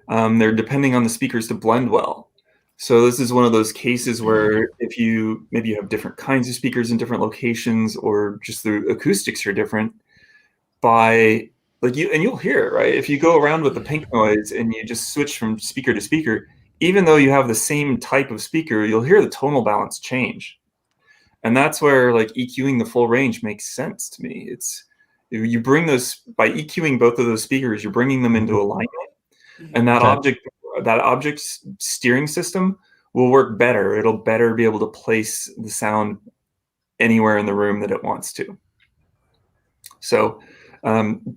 They're depending on the speakers to blend well. So this is one of those cases where if maybe you have different kinds of speakers in different locations, or just the acoustics are different, you'll hear it, right? If you go around with the pink noise and you just switch from speaker to speaker, even though you have the same type of speaker, you'll hear the tonal balance change. And that's where EQing the full range makes sense to me. You bring those, by EQing both of those speakers, you're bringing them into alignment, and that object steering system will work better. It'll better be able to place the sound anywhere in the room that it wants to. So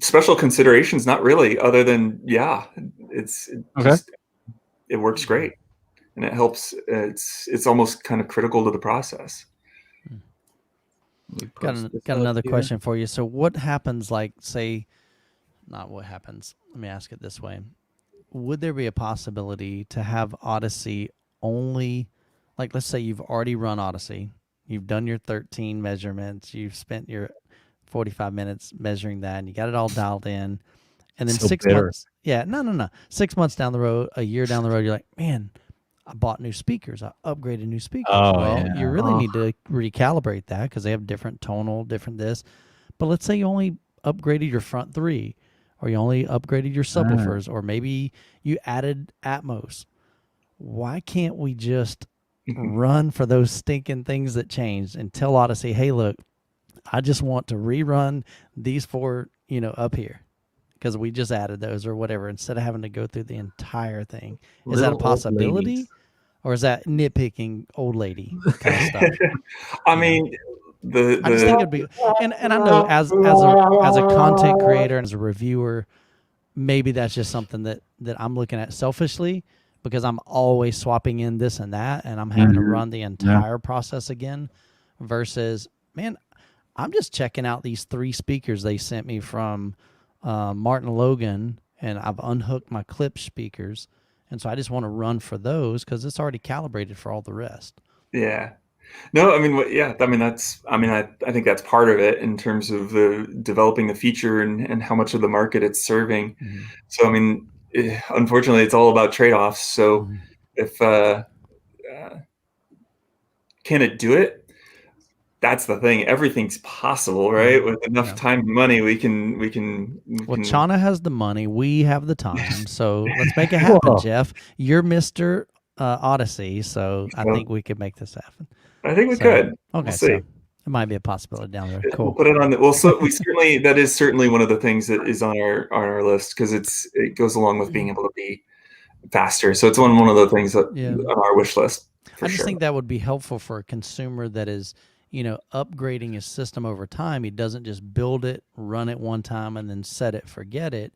special considerations, not really, other than it works great, and it helps. It's almost kind of critical to the process. Got another question for you. So what happens, not what happens, let me ask it this way. Would there be a possibility to have Odyssey only, let's say you've already run Odyssey, you've done your 13 measurements, you've spent your 45 minutes measuring that, and you got it all dialed in, and then Yeah, no. 6 months down the road, a year down the road, you're like, man, I bought new speakers. I upgraded new speakers. Oh, Well, yeah. you really need to recalibrate that because they have different tonal, different this. But let's say you only upgraded your front three, or you only upgraded your subwoofers, or maybe you added Atmos. Why can't we just run for those stinking things that changed and tell Odyssey, hey, look, I just want to rerun these 4, up here because we just added those or whatever instead of having to go through the entire thing. Is that a Little old possibility? ladies. Or is that nitpicking old lady kind of stuff? I mean, I just think it'd be, and I know as a content creator and as a reviewer, maybe that's just something that I'm looking at selfishly because I'm always swapping in this and that, and I'm having to run the entire process again. Versus, man, I'm just checking out these 3 speakers they sent me from Martin Logan, and I've unhooked my clip speakers. And so I just want to run for those because it's already calibrated for all the rest. yeah. No, I mean, yeah, I mean, I think that's part of it in terms of developing the feature and how much of the market it's serving. So, I mean, unfortunately, it's all about trade-offs. So if, can it do it? That's the thing. Everything's possible, right? With enough time and money, we can. Well, Chana has the money. We have the time. So let's make it happen, Jeff. You're Mr. Odyssey, so I think we could make this happen. I think we could. Okay, we'll so see. it might be a possibility down the road. Cool. We'll put it on. That is certainly one of the things that is on our list because it goes along with being able to be faster. So it's one of the things that on our wish list. I just think that would be helpful for a consumer that is, upgrading his system over time. He doesn't just build it, run it one time, and then set it, forget it.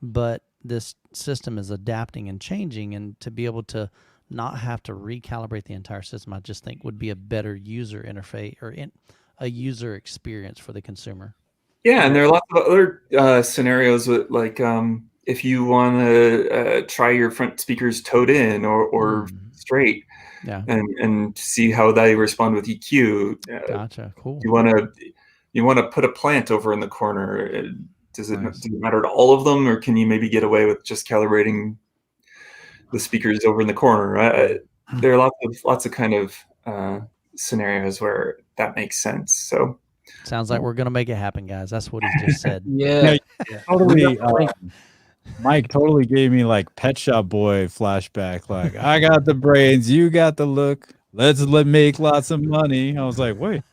But this system is adapting and changing, and to be able to not have to recalibrate the entire system, I just think would be a better user interface or a user experience for the consumer. Yeah, and there are lots of other scenarios with if you want to try your front speakers towed in or straight, and see how they respond with EQ. Gotcha, cool. You want to put a plant over in the corner. Does it matter to all of them, or can you maybe get away with just calibrating the speakers over in the corner? Right? There are lots of kind of scenarios where that makes sense. So. Sounds like we're going to make it happen, guys. That's what he just said. Yeah. Totally. Mike totally gave me like Pet Shop Boy flashback. Like, I got the brains, you got the look. Let's make lots of money. I was like, wait,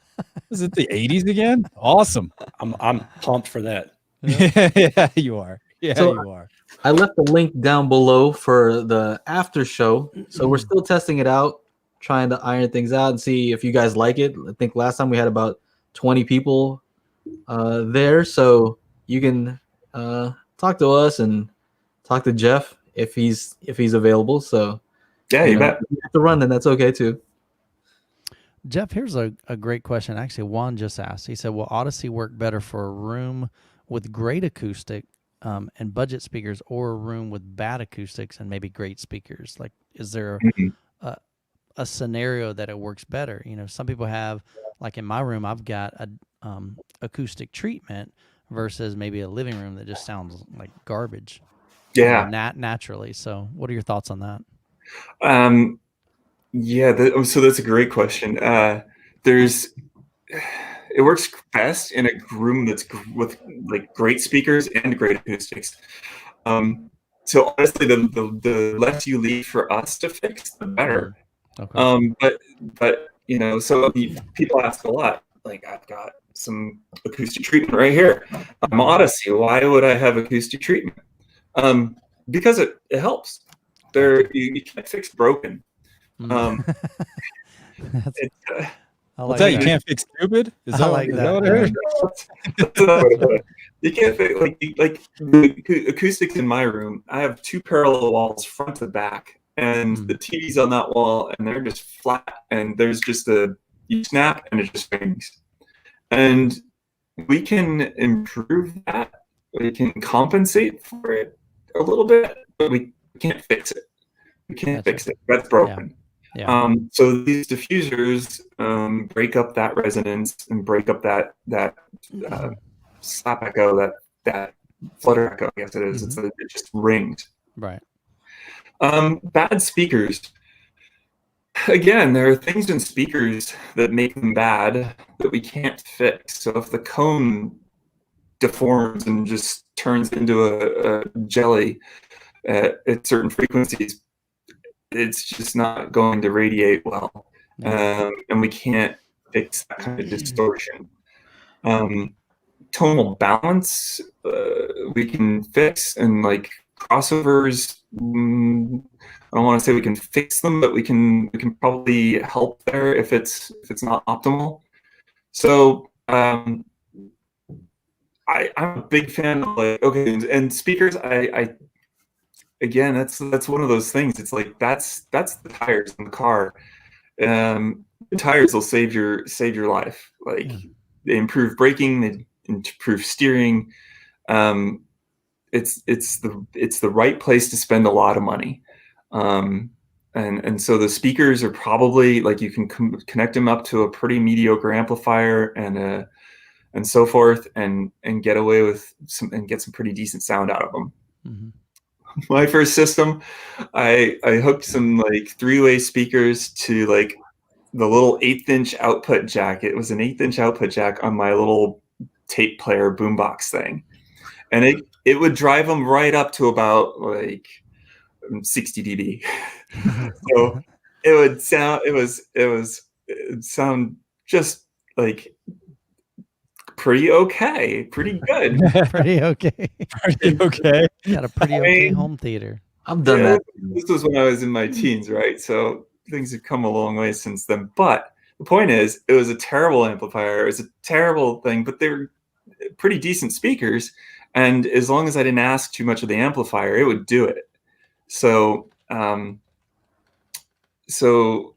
is it the 80s again? Awesome. I'm pumped for that. Yeah, you are. Yeah, so you are. I left the link down below for the after show. So we're still testing it out, trying to iron things out and see if you guys like it. I think last time we had about 20 people there, so you can talk to us and talk to Jeff if he's available. So yeah, you bet. If you have to run, then that's okay too. Jeff, here's a great question. Actually, Juan just asked. He said, "Will Odyssey work better for a room with great acoustic and budget speakers, or a room with bad acoustics and maybe great speakers? Like, is there a scenario that it works better? Some people have, like in my room, I've got a acoustic treatment versus maybe a living room that just sounds like garbage. Yeah, naturally. So, what are your thoughts on that? So that's a great question. It works best in a room that's with like great speakers and great acoustics. So honestly, the less you leave for us to fix, the better. Okay. But so people ask a lot. Like, I've got some acoustic treatment right here. I'm Odyssey. Why would I have acoustic treatment? Because it helps. You can't fix broken. What's that? You can't fix stupid? Is that like is that? What I heard? You can't fix like the acoustics in my room. I have 2 parallel walls, front to back, and the TV's on that wall, and they're just flat. And there's just you snap, and it just rings. And we can improve that. We can compensate for it a little bit, but we can't fix it. We can't fix it. That's broken. Yeah. So these diffusers break up that resonance and break up that slap echo, that flutter echo, I guess it is. Mm-hmm. It just rings. Right. Bad speakers. Again, there are things in speakers that make them bad that we can't fix. So if the cone deforms and just turns into a jelly at certain frequencies, it's just not going to radiate well. And we can't fix that kind of distortion. Tonal balance, we can fix, and like crossovers, I don't want to say we can fix them, but we can probably help there if it's not optimal. So I'm a big fan of, like, okay, and speakers, I again, that's one of those things. It's like that's the tires in the car. The tires will save your life. Like, they improve braking, they improve steering. It's the right place to spend a lot of money. And so the speakers are probably, like, you can connect them up to a pretty mediocre amplifier and so forth, and get away with and get some pretty decent sound out of them. Mm-hmm. My first system, I hooked some like 3-way speakers to like the little 1/8" output jack. It was an 1/8" output jack on my little tape player boombox thing, and it would drive them right up to about like 60 dB. So it would sound just like pretty okay, pretty good. Pretty okay. Pretty okay. Got a pretty okay home theater. I've done that. This was when I was in my teens, right? So things have come a long way since then. But the point is, it was a terrible amplifier. It was a terrible thing, but they were pretty decent speakers. And as long as I didn't ask too much of the amplifier, it would do it. So, so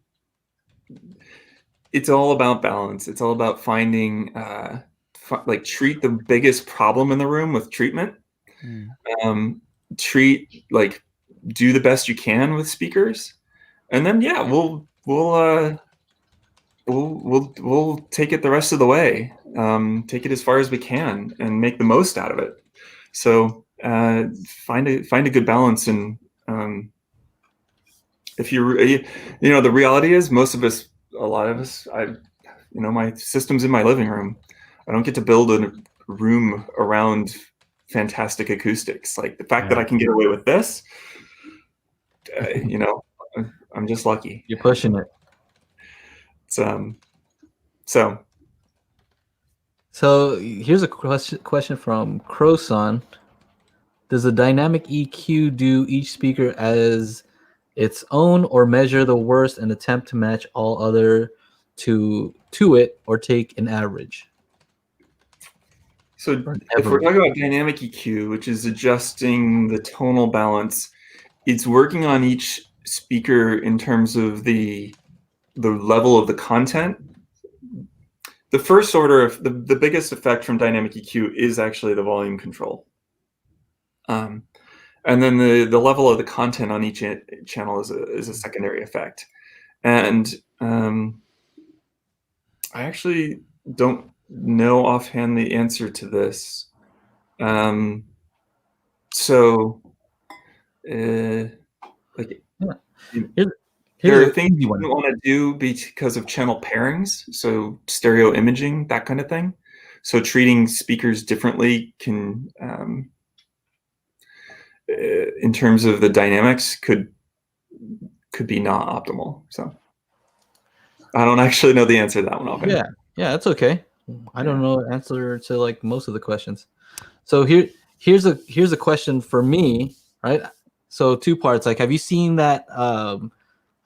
it's all about balance. It's all about finding, like, treat the biggest problem in the room with treatment. Like, do the best you can with speakers, and then we'll take it the rest of the way. Take it as far as we can and make the most out of it. So find a good balance. And if the reality is, a lot of us, my system's in my living room. I don't get to build a room around fantastic acoustics. Like, the fact that I can get away with this, I'm just lucky. You're pushing it. So here's a question from Croson. Does a dynamic EQ do each speaker as its own, or measure the worst and attempt to match all other to it, or take an average? So if we're talking about dynamic EQ, which is adjusting the tonal balance, it's working on each speaker in terms of the level of the content. The first order of the biggest effect from dynamic EQ is actually the volume control. And then the level of the content on each channel is a secondary effect. And I actually don't know offhand the answer to this. There are things you wouldn't want to do because of channel pairings, so stereo imaging, that kind of thing. So treating speakers differently can, in terms of the dynamics, could be not optimal. So I don't actually know the answer to that one. Yeah, that's okay. I don't know the answer to like most of the questions. So here's a question for me, right? So 2 parts. Like, have you seen that?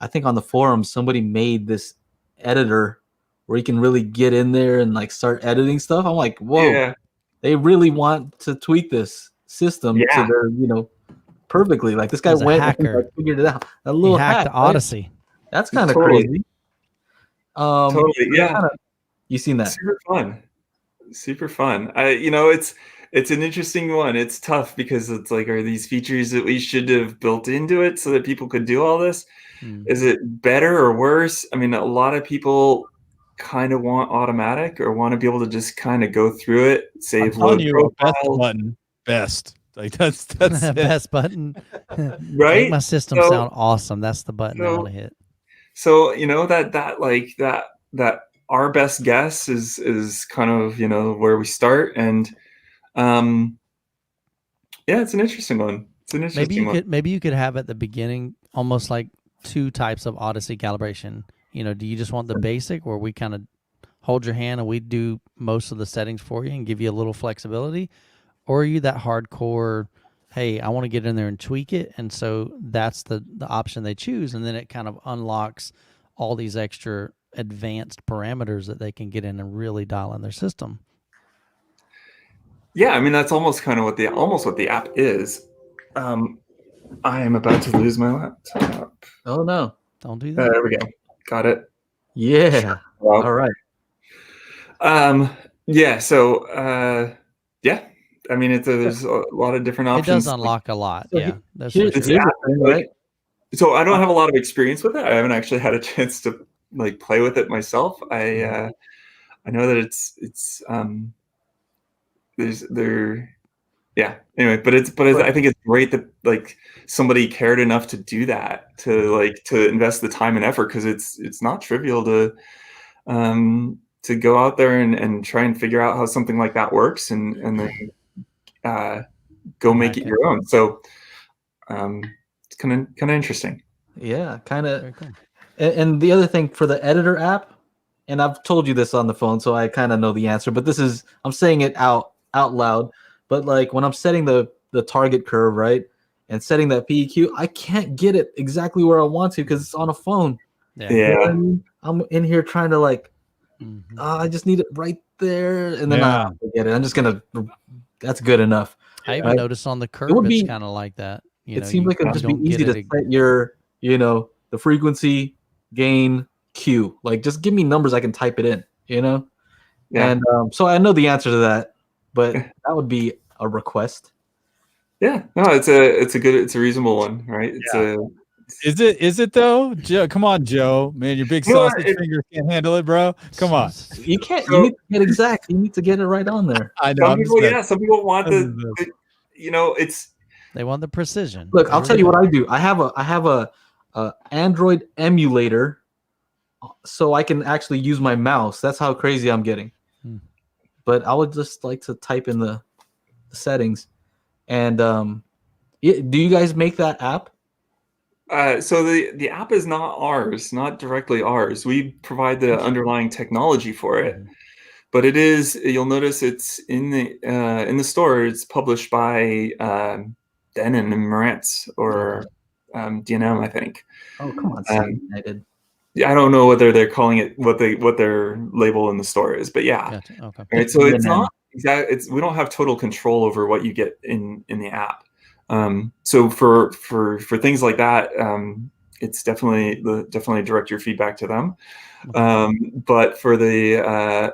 I think on the forum somebody made this editor where you can really get in there and like start editing stuff. I'm like, whoa, they really want to tweak this system to their, perfectly. Like, this guy went and figured it out. A little hack, the Odyssey. Right? That's kind of crazy. Totally, yeah. You seen that? Super fun. It's an interesting one. It's tough because it's like, are these features that we should have built into it so that people could do all this? Is it better or worse? I mean, a lot of people kind of want automatic, or want to be able to just kind of go through it, save load profiles. Button. best. Like that's it. Best button. Right? Make my system So- sound awesome. That's the button I so- want to hit. So that our best guess is kind of where we start, and it's an interesting one. It's an interesting one. Maybe you could have at the beginning almost like two types of Odyssey calibration. Do you just want the basic where we kind of hold your hand and we do most of the settings for you and give you a little flexibility, or are you that hardcore? Hey, I want to get in there and tweak it, and so that's the option they choose, and then it kind of unlocks all these extra advanced parameters that they can get in and really dial in their system. Yeah, I mean that's almost kind of what the app is. I am about to lose my laptop. Oh no. Don't do that. There we go. Got it. Yeah. Well, All right. yeah. So yeah. I mean, there's a lot of different It options. does unlock a lot. So Yeah, that's Here's for It's sure. app, the thing, right? So I don't have a lot of experience with it. I haven't actually had a chance to play with it myself. I know that it's yeah. Anyway, but I think it's great that somebody cared enough to do that, to invest the time and effort, because it's not trivial to go out there and try and figure out how something like that works, and then go make it your own. So it's kind of interesting. Yeah, kind of. Very cool. And the other thing for the editor app, and I've told you this on the phone, so I kind of know the answer, but I'm saying it out loud. But like when I'm setting the target curve, right, and setting that PEQ, I can't get it exactly where I want to because it's on a phone. Yeah. Yeah. You know what I mean? I'm in here trying to Mhm. I just need it right there, and then Yeah. I get it. I'm just gonna. That's good enough. I even Right. noticed on the curve, would it's be- kind of like that. It seems like it would just be don't get easy to it set your, the frequency, gain, Q. Like, just give me numbers I can type it in, Yeah. And so I know the answer to that, but that would be a request. Yeah. No, it's a reasonable one, right? Is it though? Joe, come on, Joe. Man, your big No, sausage fingers can't handle it, bro. Come on. You can't. So- you need to get exact. You need to get it right on there. I know. Some people want it's They want the precision. Look, I'll tell you what I do. I have a Android emulator, so I can actually use my mouse. That's how crazy I'm getting. Hmm. But I would just like to type in the settings. And do you guys make that app? so the app is not directly ours. We provide the underlying technology for it, but it is. You'll notice it's in the store. It's published by Denon and Marantz, or DNM, I think. Oh, come on, United. Yeah, I don't know whether they're calling it what their label in the store is, but yeah. Gotcha. Okay. Right, so it's not exactly. We don't have total control over what you get in the app. So for things like that, it's definitely direct your feedback to them. But for the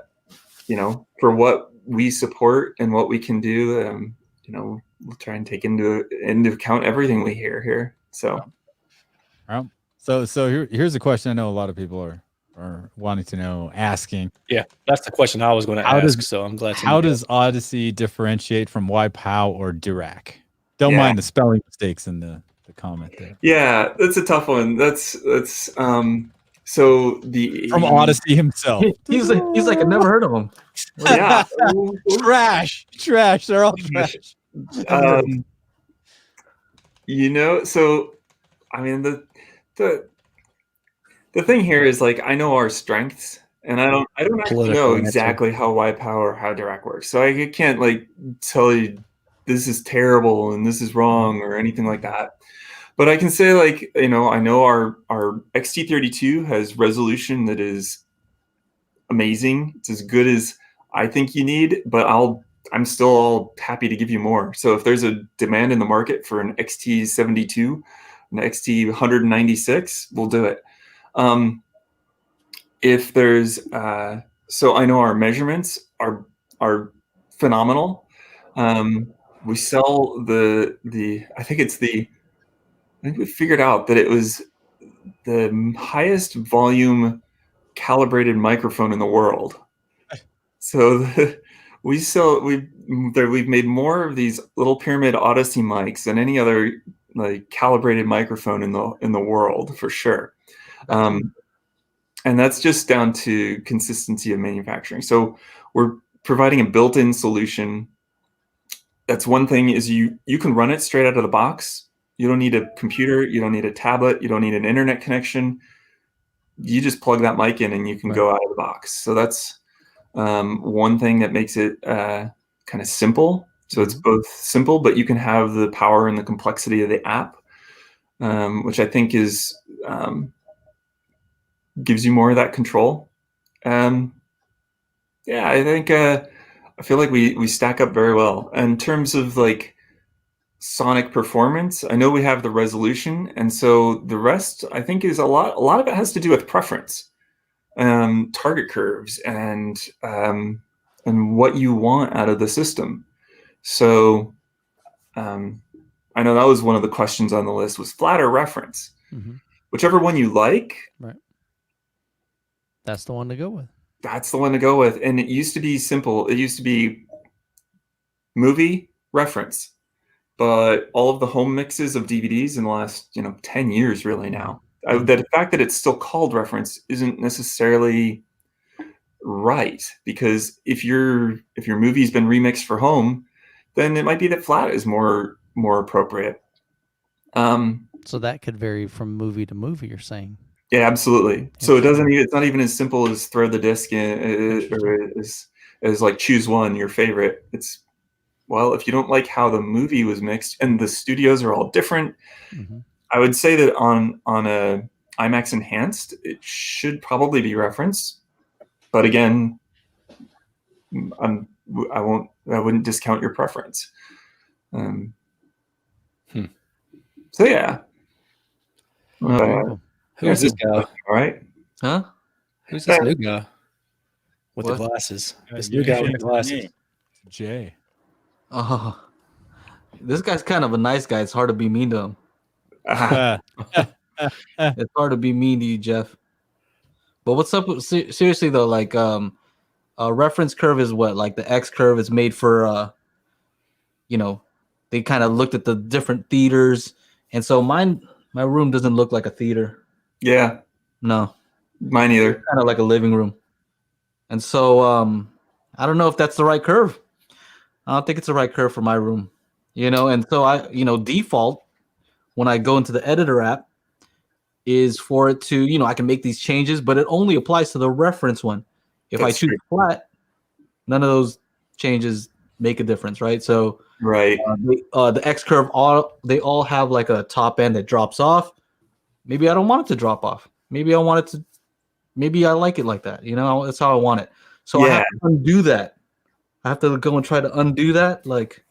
for what we support and what we can do, we'll try and take into account everything we hear here. So. So here's a question I know a lot of people are wanting to know, asking. Yeah, that's the question I was going to ask. So I'm glad. How does Odyssey differentiate from YPOW or Dirac? Don't mind the spelling mistakes in the comment there. Yeah, that's a tough one. That's so the From Odyssey himself. He's like, I never heard of him. Yeah. Trash. They're all trash. So I mean the thing here is, I know our strengths, and I don't actually know exactly how YPOW or how Dirac works. So I can't tell you this is terrible and this is wrong or anything like that. But I can say I know our XT32 has resolution that is amazing. It's as good as I think you need, but I'm still happy to give you more. So if there's a demand in the market for an XT72, an XT196, we'll do it. If there's so I know our measurements are phenomenal. We sell I think we figured out that it was the highest volume calibrated microphone in the world. So we've made more of these little pyramid Odyssey mics than any other like calibrated microphone in the world for sure. And that's just down to consistency of manufacturing. So we're providing a built-in solution. That's one thing, is you can run it straight out of the box. You don't need a computer, you don't need a tablet, you don't need an internet connection. You just plug that mic in and you can go out of the box. So that's one thing that makes it kind of simple. So it's both simple, but you can have the power and the complexity of the app, which I think is gives you more of that control. Yeah, I think I feel like we stack up very well in terms of like sonic performance. I know we have the resolution, and so the rest I think is a lot of it has to do with preference, target curves, and what you want out of the system. So I know that was one of the questions on the list, was flat or reference. Whichever one you like, that's the one to go with. That's the one to go with. And it used to be simple. It used to be movie, reference. But all of the home mixes of DVDs in the last 10 years really now, the fact that it's still called reference isn't necessarily right, because if your movie's been remixed for home, then it might be that flat is more appropriate. So that could vary from movie to movie, you're saying? Yeah, absolutely. So it's not even as simple as throw the disc in, or as like choose one, your favorite. It's, well, if you don't like how the movie was mixed, and the studios are all different, I would say that on a IMAX Enhanced, it should probably be reference. But again, I wouldn't discount your preference. So yeah. Who's this guy? All right. Huh? Who's this new guy with the glasses? This new guy with the glasses. Jay. Oh, this guy's kind of a nice guy. It's hard to be mean to him. It's hard to be mean to you, Jeff. But what's up? Seriously though, like a reference curve is what? Like the X curve is made for they kind of looked at the different theaters, and so my room doesn't look like a theater. Yeah. No. Mine either. Kind of like a living room. And so I don't know if that's the right curve. I don't think it's the right curve for my room. And so I default when I go into the editor app is for it to, I can make these changes, but it only applies to the reference one. If I choose flat, none of those changes make a difference, right? So the X curve, they all have like a top end that drops off. Maybe I don't want it to drop off. Maybe I want it to. Maybe I like it like that. That's how I want it. So I have to undo that. I have to go and try to undo that. Like,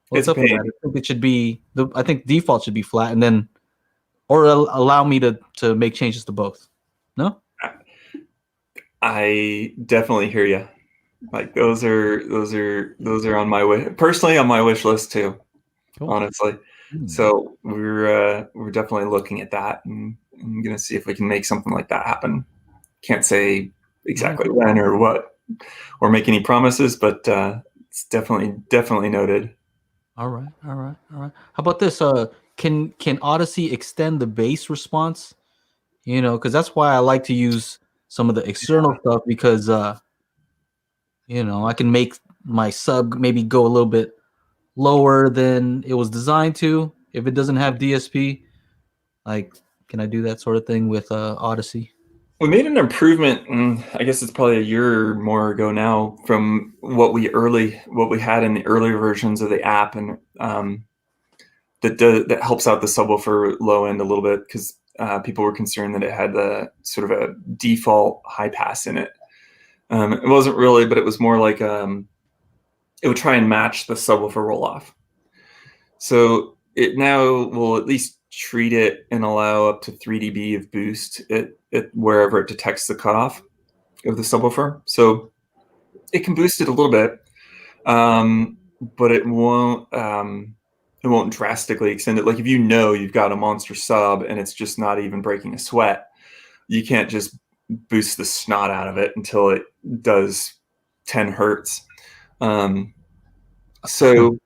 what's up with that? I think it should be. I think default should be flat, and then, or allow me to make changes to both. No. I definitely hear you. Like those are on my personally on my wish list too. Cool. Honestly, so we're definitely looking at that, and I'm gonna see if we can make something like that happen. Can't say exactly when or what, or make any promises, but it's definitely noted. All right. How about this? Can Odyssey extend the bass response? Because that's why I like to use some of the external stuff, because I can make my sub maybe go a little bit lower than it was designed to if it doesn't have DSP. Like, can I do that sort of thing with Odyssey? We made an improvement, I guess it's probably a year or more ago now, from what we had in the earlier versions of the app, and that helps out the subwoofer low end a little bit, because people were concerned that it had the sort of a default high pass in it. It wasn't really, but it was more like it would try and match the subwoofer roll off. So it now will at least treat it and allow up to 3 dB of boost at wherever it detects the cutoff of the subwoofer. So it can boost it a little bit, but it won't drastically extend it. Like if you've got a monster sub and it's just not even breaking a sweat, you can't just boost the snot out of it until it does 10 hertz. So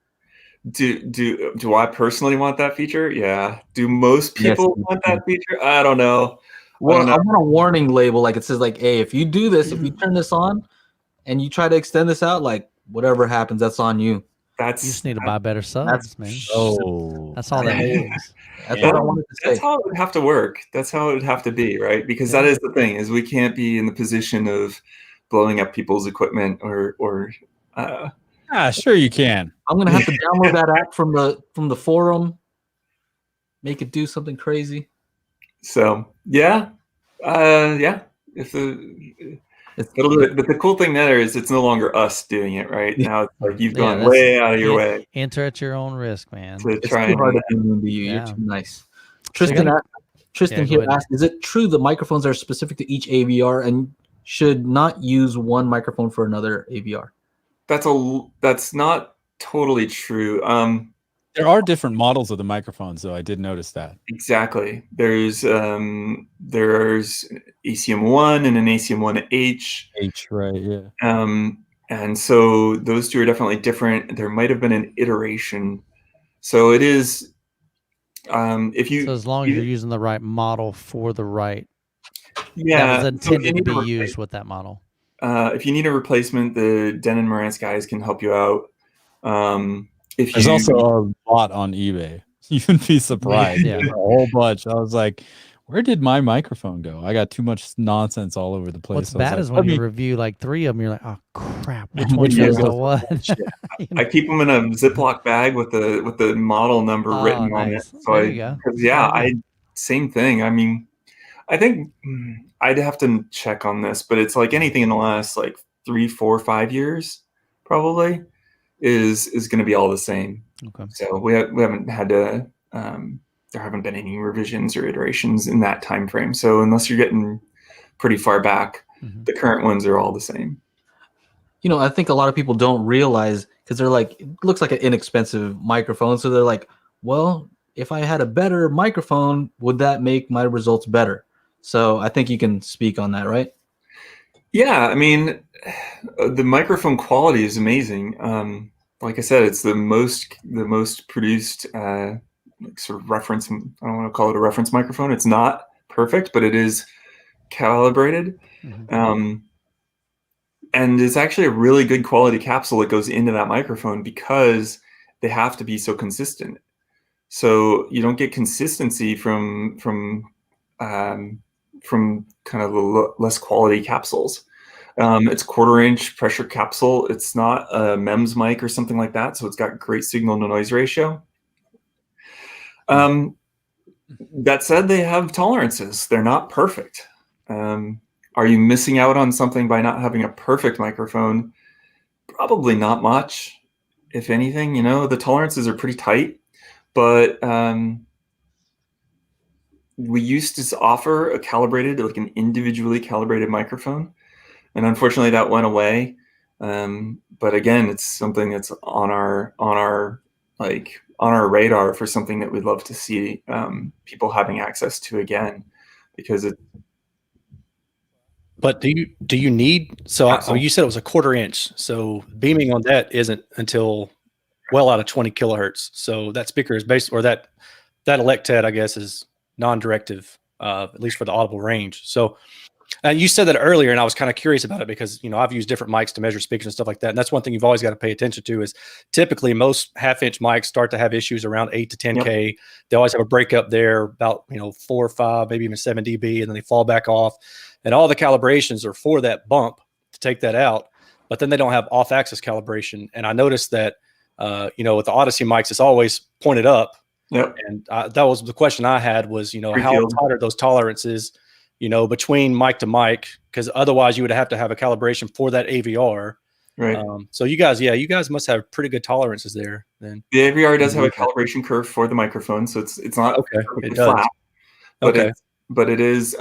do I personally want that feature? Yeah. Do most people want that feature? I don't know. Well, I want a warning label, like it says, like, hey, if you do this, if you turn this on and you try to extend this out, like whatever happens, that's on you. You just need to buy better subs, man. That's all that means. That's what I wanted to say. That's how it would have to work. That's how it would have to be, right? Because that is the thing, is we can't be in the position of blowing up people's equipment or sure you can. I'm gonna have to download that app from the forum, make it do something crazy. So yeah. It'll do it. But the cool thing there is it's no longer us doing it, right? Now it's like you've gone way out of your way. Enter at your own risk, man. It's too hard to do to you. You're too nice. Tristan here asked, is it true the microphones are specific to each AVR and should not use one microphone for another AVR? That's not totally true. There are different models of the microphones, though. I did notice that. Exactly. There's ACM1 and an ACM1H. Right, yeah. And so those two are definitely different. There might have been an iteration. So it is so as long as you're using the right model for the right that was intended to be used with that model. If you need a replacement, the Denon Marantz guys can help you out. There's also a lot on eBay. You'd be surprised. A whole bunch. I was like, where did my microphone go? I got too much nonsense all over the place. What's bad is when you review like 3 of them, you're like, oh crap, which one goes to what? I keep them in a Ziploc bag with the model number written on it. So same thing. I mean, I think I'd have to check on this, but it's like anything in the last like 3, 4, 5 years, probably. Is going to be all the same. Okay. So we haven't had to. There haven't been any revisions or iterations in that time frame. So unless you're getting pretty far back, the current ones are all the same. I think a lot of people don't realize, because they're like, it looks like an inexpensive microphone, so they're like, well, if I had a better microphone, would that make my results better? So I think you can speak on that, right? Yeah, I mean, the microphone quality is amazing. Like I said, it's the most produced sort of reference. I don't want to call it a reference microphone. It's not perfect, but it is calibrated. And it's actually a really good quality capsule that goes into that microphone because they have to be so consistent. So you don't get consistency from kind of the less quality capsules. It's 1/4-inch pressure capsule. It's not a MEMS mic or something like that, so it's got great signal to noise ratio. That said, they have tolerances. They're not perfect. Are you missing out on something by not having a perfect microphone? Probably not much. If anything, the tolerances are pretty tight, but we used to offer a calibrated, like an individually calibrated microphone. And unfortunately, that went away. But again, it's something that's on our radar for something that we'd love to see people having access to again, because it. But do you need? So you said it was a 1/4-inch. So beaming on that isn't until well out of 20 kilohertz. So that speaker is based, or that Electet, I guess, is non-directive, at least for the audible range. So. And you said that earlier, and I was kind of curious about it because, I've used different mics to measure speakers and stuff like that. And that's one thing you've always got to pay attention to is typically most 1/2-inch mics start to have issues around 8 to 10K. Yep. They always have a breakup there about, 4 or 5, maybe even 7 dB, and then they fall back off. And all the calibrations are for that bump to take that out, but then they don't have off-axis calibration. And I noticed that, with the Odyssey mics, it's always pointed up. Yep. And that was the question I had was, how tight are those tolerances between mic to mic, because otherwise you would have to have a calibration for that AVR. Right. So you guys must have pretty good tolerances there then. The AVR does have a calibration curve for the microphone, so it's not it flat. But but it is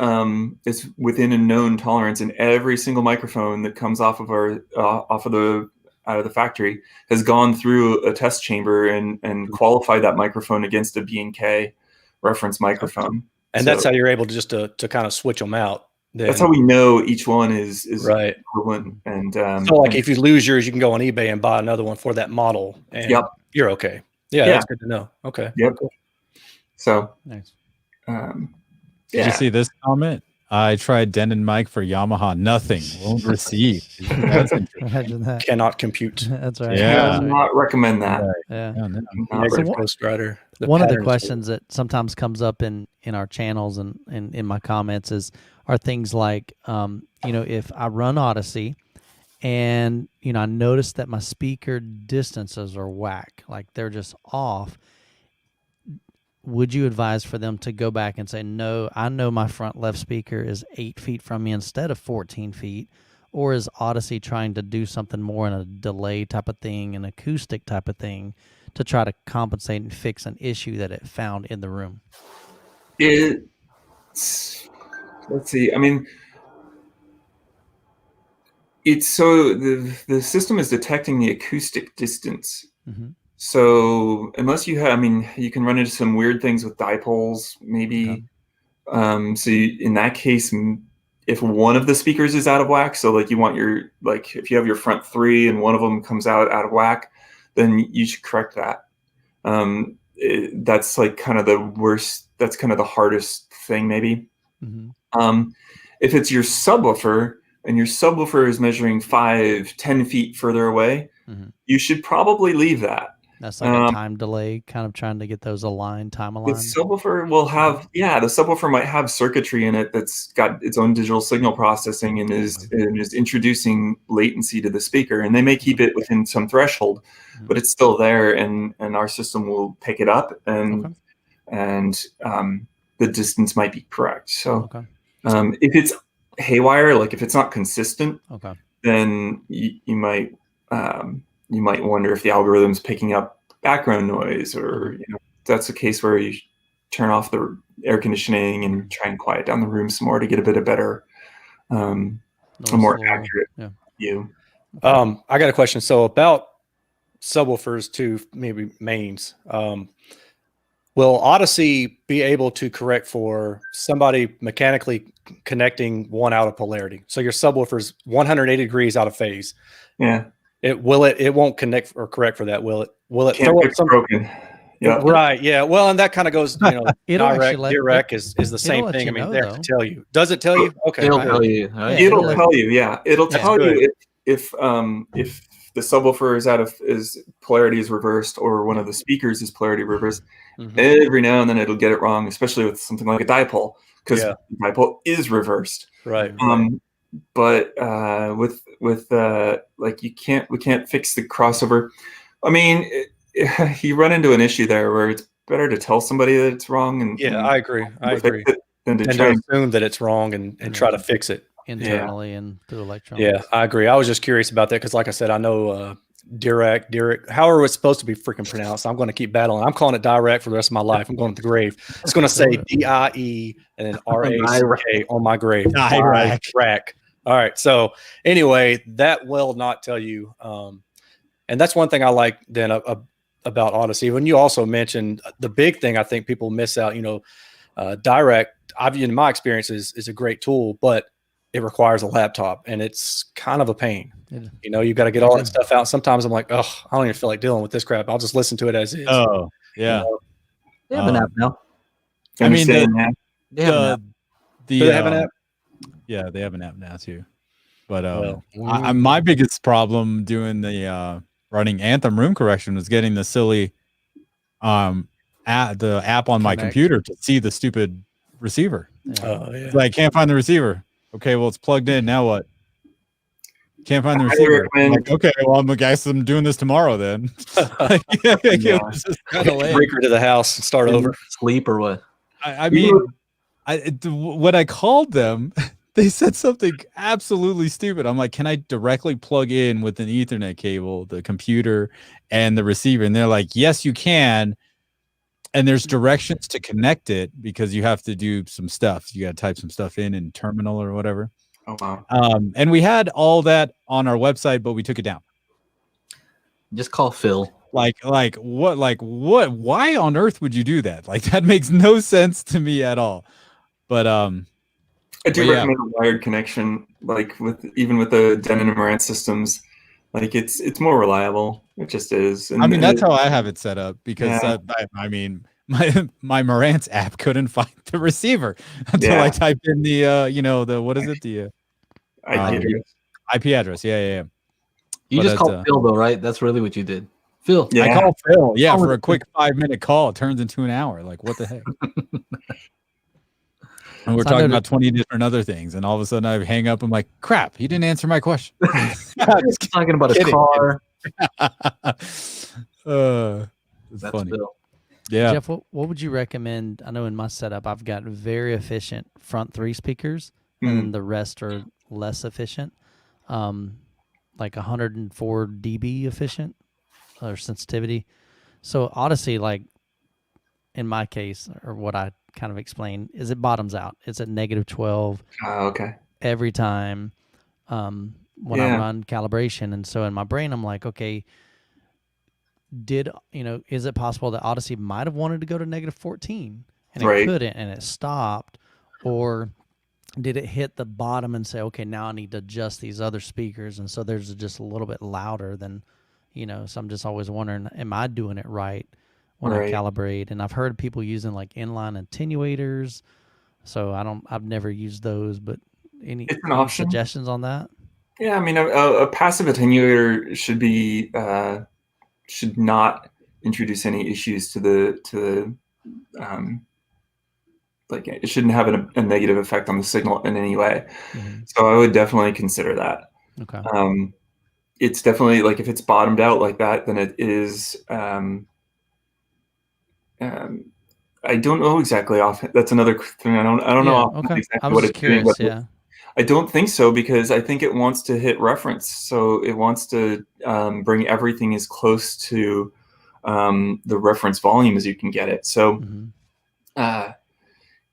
it's within a known tolerance, and every single microphone that comes off of out of the factory has gone through a test chamber and qualified that microphone against a B&K reference microphone. And that's how you're able to just to kind of switch them out. that's how we know each one is right. equivalent. And So like if you lose yours, you can go on eBay and buy another one for that model, and Yep. you're okay. Yeah, Yeah. that's good to know. Okay. Yep. Cool. So Nice. Did you see this comment? I tried Den and Mike for Yamaha. Nothing. Won't receive. That's interesting. Imagine that. Cannot compute. That's right. Yeah. That's right. not recommend that. Yeah. Yeah, no. Not Negative recommend. Ghostwriter. One of the questions that sometimes comes up in our channels and in my comments are things like, if I run Odyssey and, I notice that my speaker distances are whack, like they're just off, would you advise for them to go back and say, no, I know my front left speaker is 8 feet from me instead of 14 feet? Or is Odyssey trying to do something more in a delay type of thing, an acoustic type of thing, to try to compensate and fix an issue that it found in the room? Let's see. I mean, it's so the system is detecting the acoustic distance. Mm-hmm. So unless you have, I mean, you can run into some weird things with dipoles, maybe. Okay. So in that case, if one of the speakers is out of whack, so like you want if you have your front three and one of them comes out of whack, then you should correct that. That's like kind of the worst. That's kind of the hardest thing, maybe. Mm-hmm. If it's your subwoofer and your subwoofer is measuring 5-10 feet further away, Mm-hmm. you should probably leave that. That's like a time delay, kind of trying to get those time aligned. The subwoofer will have, the subwoofer might have circuitry in it that's got its own digital signal processing and is introducing latency to the speaker. And they may keep it within some threshold, but it's still there, and our system will pick it up, and the distance might be correct. So if it's haywire, like if it's not consistent, then you might wonder if the algorithm's picking up background noise, or that's a case where you turn off the air conditioning and try and quiet down the room some more to get a bit of better, a more accurate view. I got a question. So about subwoofers to maybe mains, will Odyssey be able to correct for somebody mechanically connecting one out of polarity? So your subwoofer's 180 degrees out of phase. Yeah. It won't connect or correct for that, will it? Will it throw up some broken? Yeah. Right. Yeah. Well, and that kind of goes, direct is the same thing. I mean, they have to tell you. Does it tell you? Okay. It'll tell you. Right? It'll tell you. Yeah. It'll tell you if the subwoofer is polarity is reversed, or one of the speakers is polarity reversed. Mm-hmm. Every now and then it'll get it wrong, especially with something like a dipole, because the dipole is reversed. Right. But with like we can't fix the crossover. I mean, you run into an issue there where it's better to tell somebody that it's wrong. I agree. Than to try assume that it's wrong and try to fix it internally and through electronics. Yeah, I agree. I was just curious about that because, like I said, I know Direct, however it's supposed to be freaking pronounced. I'm going to keep battling. I'm calling it direct for the rest of my life. I'm going to the grave. It's going to say DIE and then RACK on my grave. Direct. All right. So anyway, that will not tell you. And that's one thing I like then about Odyssey. When you also mentioned the big thing, I think people miss out. Direct, in my experience, is a great tool, but it requires a laptop, and it's kind of a pain. Yeah. You've got to get all that stuff out. Sometimes I'm like, I don't even feel like dealing with this crap. I'll just listen to it as is. Oh, yeah. They have an app now. I mean, they have an app. Do they have an app? Yeah, they have an app now too. But my biggest problem doing the running Anthem room correction was getting the silly the app on my computer to see the stupid receiver. It's like, can't find the receiver. Okay, well, it's plugged in. Now what? Can't find the receiver. Like, okay, well, I'm doing this tomorrow then. Break her to the house and start over. Sleep or what? I mean, when I called them, they said something absolutely stupid. I'm like, can I directly plug in with an Ethernet cable, the computer and the receiver? And they're like, yes, you can. And there's directions to connect it because you have to do some stuff. You got to type some stuff in terminal or whatever. Oh, wow. And we had all that on our website, but we took it down. Just call Phil. Like what? Why on earth would you do that? Like, that makes no sense to me at all. But I do But yeah. recommend a wired connection, like even with the Denon and Marantz systems. Like it's more reliable. It just is. I mean, And that's how I have it set up because Yeah. I mean, my Marantz app couldn't find the receiver until I Yeah. typed in the the what is it, the IP address. IP address. Yeah. You But just that's, called Phil though, right? That's really what you did. Phil. Yeah. I call Phil, yeah, Oh, for a quick 5-minute call. It turns into an hour. Like, what the heck? And we're So I talking noted- about 20 different other things, and all of a sudden I hang up. I'm like, crap, he didn't answer my question. He's talking about his kidding. car. It's That's funny. Phil. Yeah. Jeff, what would you recommend? I know in my setup, I've got very efficient front 3 speakers, and then the rest are less efficient, like 104 dB efficient or sensitivity. So Odyssey, like in my case, or what I kind of explain, is it bottoms out. It's at -12 Okay. every time when I run calibration. And so in my brain, I'm like, okay, is it possible that Odyssey might have wanted to go to -14 and it couldn't and it stopped? Or did it hit the bottom and say, okay, now I need to adjust these other speakers? And so there's just a little bit louder than, so I'm just always wondering, am I doing it right when I calibrate? And I've heard people using like inline attenuators. So I've never used those, but any suggestions on that? Yeah, I mean, a passive attenuator should not introduce any issues to the like it shouldn't have a negative effect on the signal in any way. So I would definitely consider that. Okay. It's definitely like if it's bottomed out like that, then it is. I don't know exactly off. That's another thing. I don't know exactly what it's doing. But I don't think so because I think it wants to hit reference. So it wants to bring everything as close to the reference volume as you can get it. So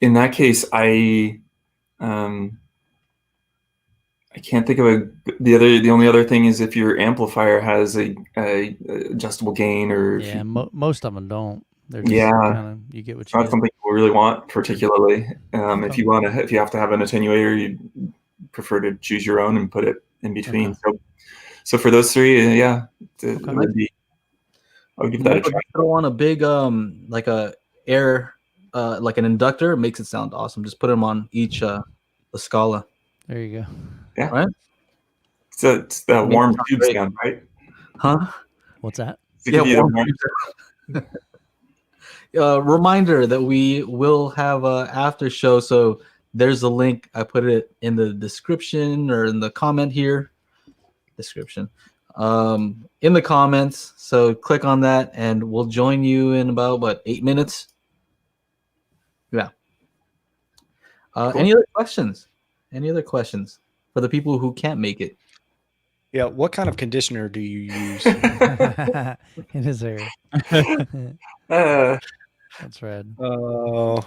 in that case, I can't think of the only other thing is if your amplifier has a adjustable gain or most of them don't. They're just kind of, you get what you not get. something you really want particularly. If you have to have an attenuator, you prefer to choose your own and put it in between. So for those three, it would be. I would give that a try. Throw on a big like a air like an inductor, makes it sound awesome. Just put them on each the Scala. There you go. Yeah. Right. So it's that warm tube sound, right? Huh? What's that? Reminder that we will have a after show. So there's a link. I put it in the description or in the comment here. Description. In the comments. So click on that and we'll join you in about 8 minutes. Yeah. Cool. Any other questions? Any other questions for the people who can't make it? Yeah. What kind of conditioner do you use? In his hair. That's red. Oh,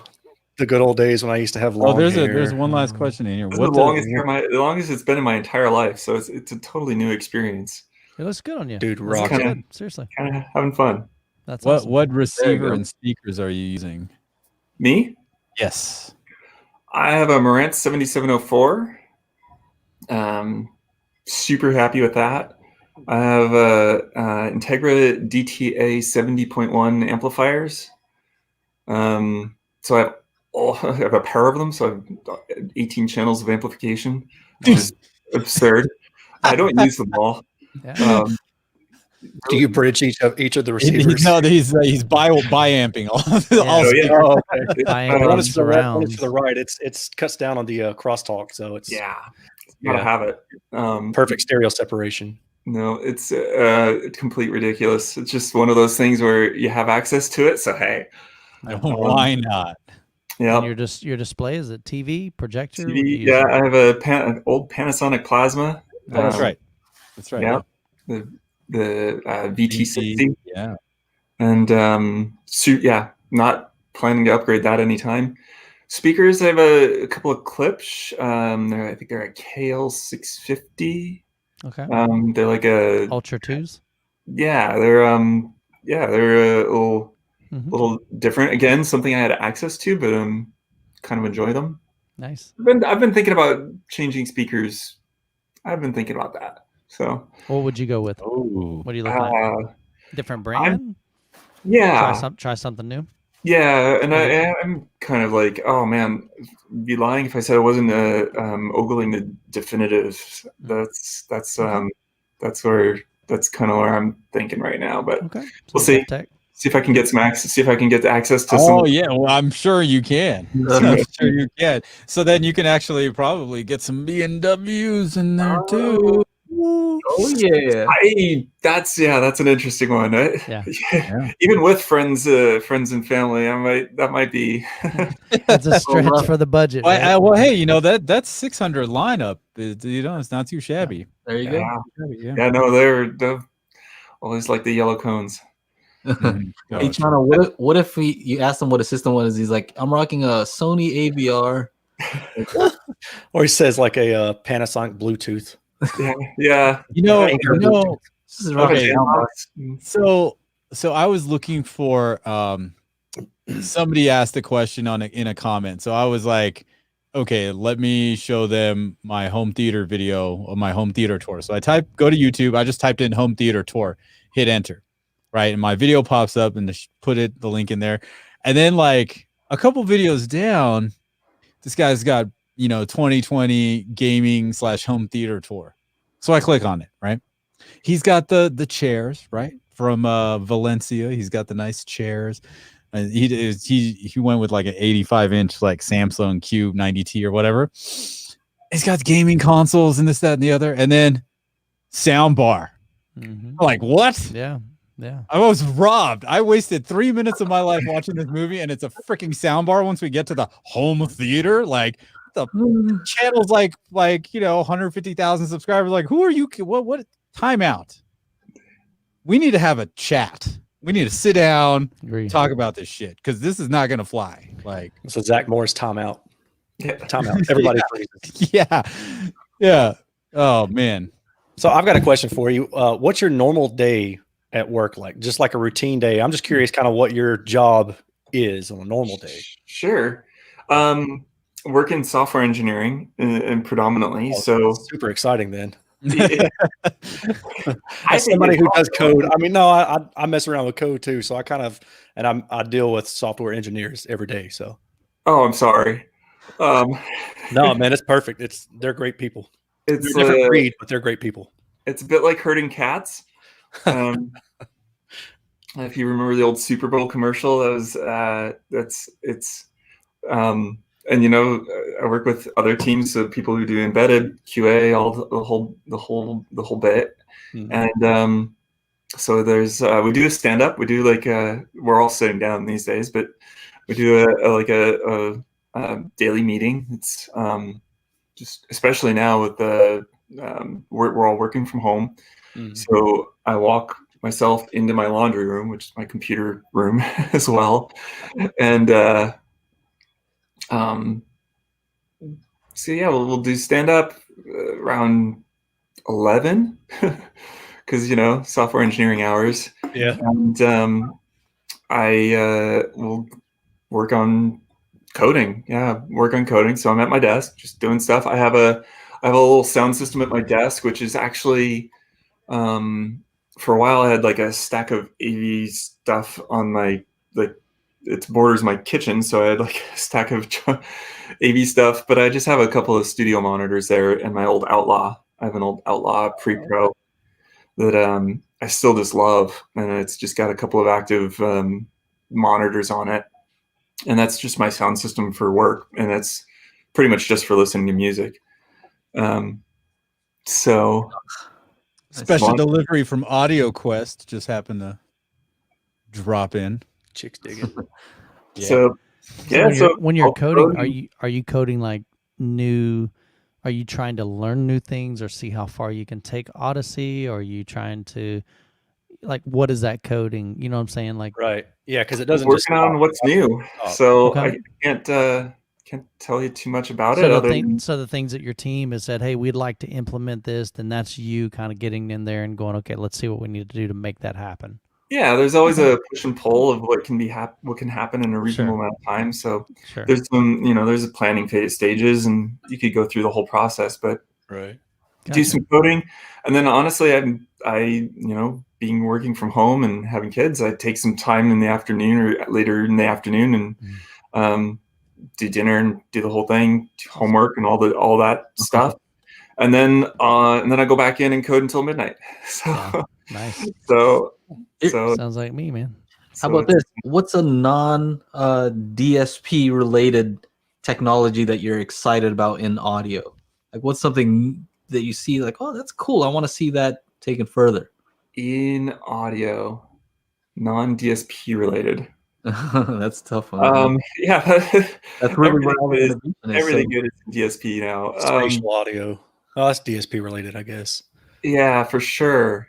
the good old days when I used to have long hair. There's one last question in here. The longest it's been in my entire life, so it's a totally new experience. It looks good on you, dude. Rock it. Seriously, kind of having fun. That's awesome. What receiver and speakers are you using? Me? Yes. I have a Marantz 7704. Super happy with that. I have a Integra DTA 70.1 amplifiers. So I have a pair of them. So I have 18 channels of amplification, which is absurd. I don't use them all. Yeah. Do you bridge each of the receivers? No, he's bi-amping all. One is to the right. It's cuts down on the crosstalk, so it's gotta have it. Perfect stereo separation. No, it's complete ridiculous. It's just one of those things where you have access to it, so hey, why not? Yeah. And your display, is it TV projector? TV, yeah, I have an old Panasonic Plasma. That's right. Yeah. The VT60. Yeah. And not planning to upgrade that anytime. Speakers, I have a couple of clips. I think they're a KL650. Okay. They're like a Ultra 2s. Yeah, they're a little different. Again, something I had access to, but kind of enjoy them. Nice. I've been thinking about changing speakers. I've been thinking about that. So What would you go with? Oh, What are you looking at? uh, Different brand? yeah, Try something new. yeah, and Okay. I'm kind of like, oh man, I'd be lying if I said I wasn't ogling the definitive. Okay. That's kind of where I'm thinking right now. But Okay. we'll Some see. Deftech. See if I can get some access. See if I can get access to oh some. yeah. Well, I'm sure you can. I'm sure you can. So then you can actually probably get some B&Ws in there too. Woo. Oh yeah. That's an interesting one. Yeah. Yeah. Even with friends and family, that might be. It's a stretch rough. for the budget. Well, Right? well, hey, that's 600 lineup. It's not too shabby. There you Yeah, Yeah. yeah, no, they're always like the yellow cones. go. Mhm. Hey, Chana, what if you ask him what his system was? He's like, I'm rocking a Sony AVR. Or he says like a Panasonic Bluetooth. Yeah. This is rocking Okay. Bluetooth. So I was looking for somebody asked a question in a comment. So I was like, okay, let me show them my home theater video of my home theater tour. So go to YouTube. I just typed in home theater tour, hit enter, right? And my video pops up and put the link in there. And then like a couple videos down, this guy's got, 2020 gaming / home theater tour. So I click on it, right? He's got the chairs, right? From Valencia. He's got the nice chairs. And he went with like an 85-inch like Samsung Cube 90T or whatever. He's got gaming consoles and this, that, and the other, and then sound bar. Mm-hmm. I'm like, what? Yeah. Yeah. I was robbed. I wasted 3 minutes of my life watching this movie, and it's a freaking sound bar. Once we get to the home theater, like the channel's like 150,000 subscribers. Like, who are you? What? Timeout. We need to have a chat. We need to sit down, Agree. talk about this shit, because this is not gonna fly. Like, So Zach Morris timeout. Yeah. Timeout. Everybody freezes. yeah. Oh man. So I've got a question for you. What's your normal day at work like? Just like a routine day. I'm just curious kind of what your job is on a normal day. Sure. Work in software engineering and predominantly. Oh, So super exciting then. I As somebody who does code, I mean, no, I mess around with code too. So I deal with software engineers every day. So, Oh, I'm sorry. no, man, it's perfect. They're great people. It's They're different breed, but they're great people. It's a bit like herding cats. If you remember the old Super Bowl commercial, that was and I work with other teams of people who do embedded QA, the whole bit. Mm-hmm. And so there's we do a stand up. We do like we're all sitting down these days, but we do a daily meeting. It's just especially now with the we're all working from home. Mm-hmm. So I walk myself into my laundry room, which is my computer room as well, and so yeah, we'll do stand up around 11 because software engineering hours. Yeah. And I will work on coding. So I'm at my desk just doing stuff. I have a little sound system at my desk, which is actually for a while I had like a stack of AV stuff on my it borders my kitchen, so I had like a stack of AV stuff, but I just have a couple of studio monitors there and my old Outlaw. I have an old Outlaw Pre-Pro that I still just love, and it's just got a couple of active monitors on it, and that's just my sound system for work, and that's pretty much just for listening to music. So special delivery from Audio Quest just happened to drop in. Chicks digging. Yeah. So yeah. When you're coding, are you coding like new? Are you trying to learn new things or see how far you can take Odyssey? Or are you trying to like what is that coding? You know what I'm saying? Like Right. Yeah, because it doesn't working on what's new. So Okay. I can't tell you too much about so it. So the things that your team has said, hey, we'd like to implement this, then that's you kind of getting in there and going, okay, let's see what we need to do to make that happen. Yeah, there's always a push and pull of what can happen in a reasonable Sure. amount of time. So Sure. there's there's a planning phase stages, and you could go through the whole process, but Right. do Gotcha. some coding. And then honestly, being working from home and having kids, I take some time in the afternoon or later in the afternoon and do dinner and do the whole thing, homework and all that stuff. And then I go back in and code until midnight. So Yeah. Nice. so Sounds like me, man. How about this? What's a non DSP related technology that you're excited about in audio? Like, what's something that you see like, oh, that's cool, I want to see that taken further? In audio, non-DSP related. That's a tough one. Yeah, That's really what everything good is in DSP now. Spatial audio. Oh, that's DSP related, I guess. Yeah, for sure.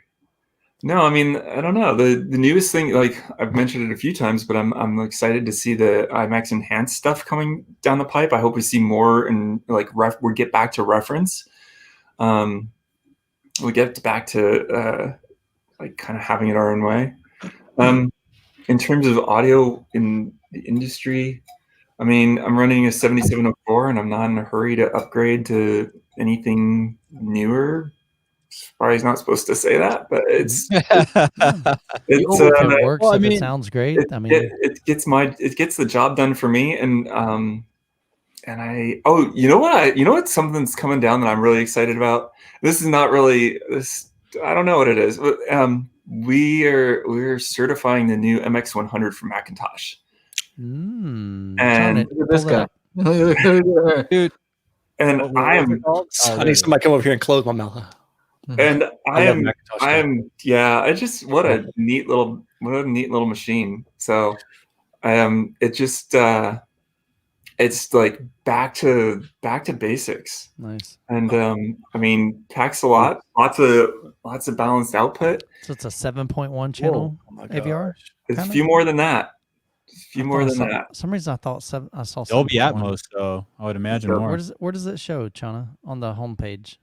No, I mean, I don't know. The newest thing, like I've mentioned it a few times, but I'm excited to see the IMAX enhanced stuff coming down the pipe. I hope we see more and like we get back to reference. We get back to like kind of having it our own way. In terms of audio in the industry, I mean, I'm running a 7704 and I'm not in a hurry to upgrade to anything newer. Probably not supposed to say that, but it's If it works, well, I if mean, it sounds great, I mean, it gets the job done for me. And you know what, something's coming down that I'm really excited about. This is not really this. I don't know what it is, but we're certifying the new MX100 for Macintosh. And look at this guy. Dude, and I am I need somebody to come over here and close my mouth. and I love am Macintosh I stuff. am yeah. I just what a neat little machine. So it just it's like back to basics. nice. And I mean, packs a lot, lots of balanced output. So it's a 7.1 channel AVR. It's Kinda? a few more than that. For some reason, I thought I saw Dolby 7.1. Atmos, so I would imagine So more. Where does it show, Chana, on the homepage?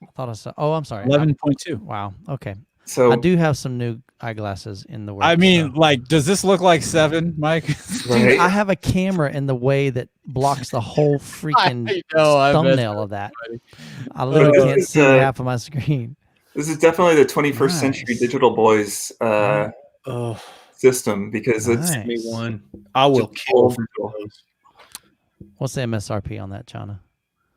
I thought I saw. Oh, I'm sorry. 11.2. Wow. Okay. So I do have some new eyeglasses in the works. I mean, so. like, does this look like 7, Mike? Dude, right? I have a camera in the way that blocks the whole freaking thumbnail of that. I literally can't see half of my screen. This is definitely the 21st century Nice. Digital Boys system because it's Nice. Me one. I will kill for those. What's the MSRP on that, Chana?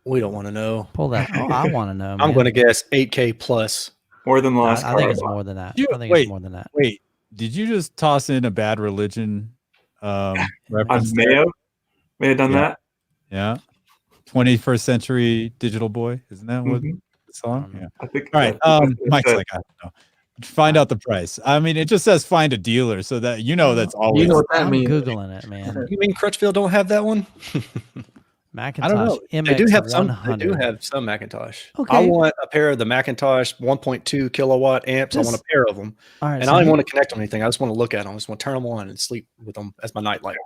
We don't want to know. Pull that. Oh, I want to know. I'm man. going to guess 8K plus. more than the last. I think car it's I bought. more than that. You- I think wait. it's more than that. Wait, did you just toss in a Bad Religion I reference? may have done Yeah. that. Yeah. 21st Century Digital Boy. Isn't that what Mhm. the song? Yeah. I think. All right. Mike's like, I don't know. Find out the price. I mean, it just says find a dealer, so that that's always. You know what that I'm means? Googling it, man. You mean Crutchfield don't have that one? Macintosh know. MX They do have some. They 100. do have some Macintosh. Okay. I want a pair of the Macintosh 1.2 kilowatt amps. I want a pair of them, All right. and so I don't you- want to connect them to anything. I just want to look at them. I just want to turn them on and sleep with them as my nightlight.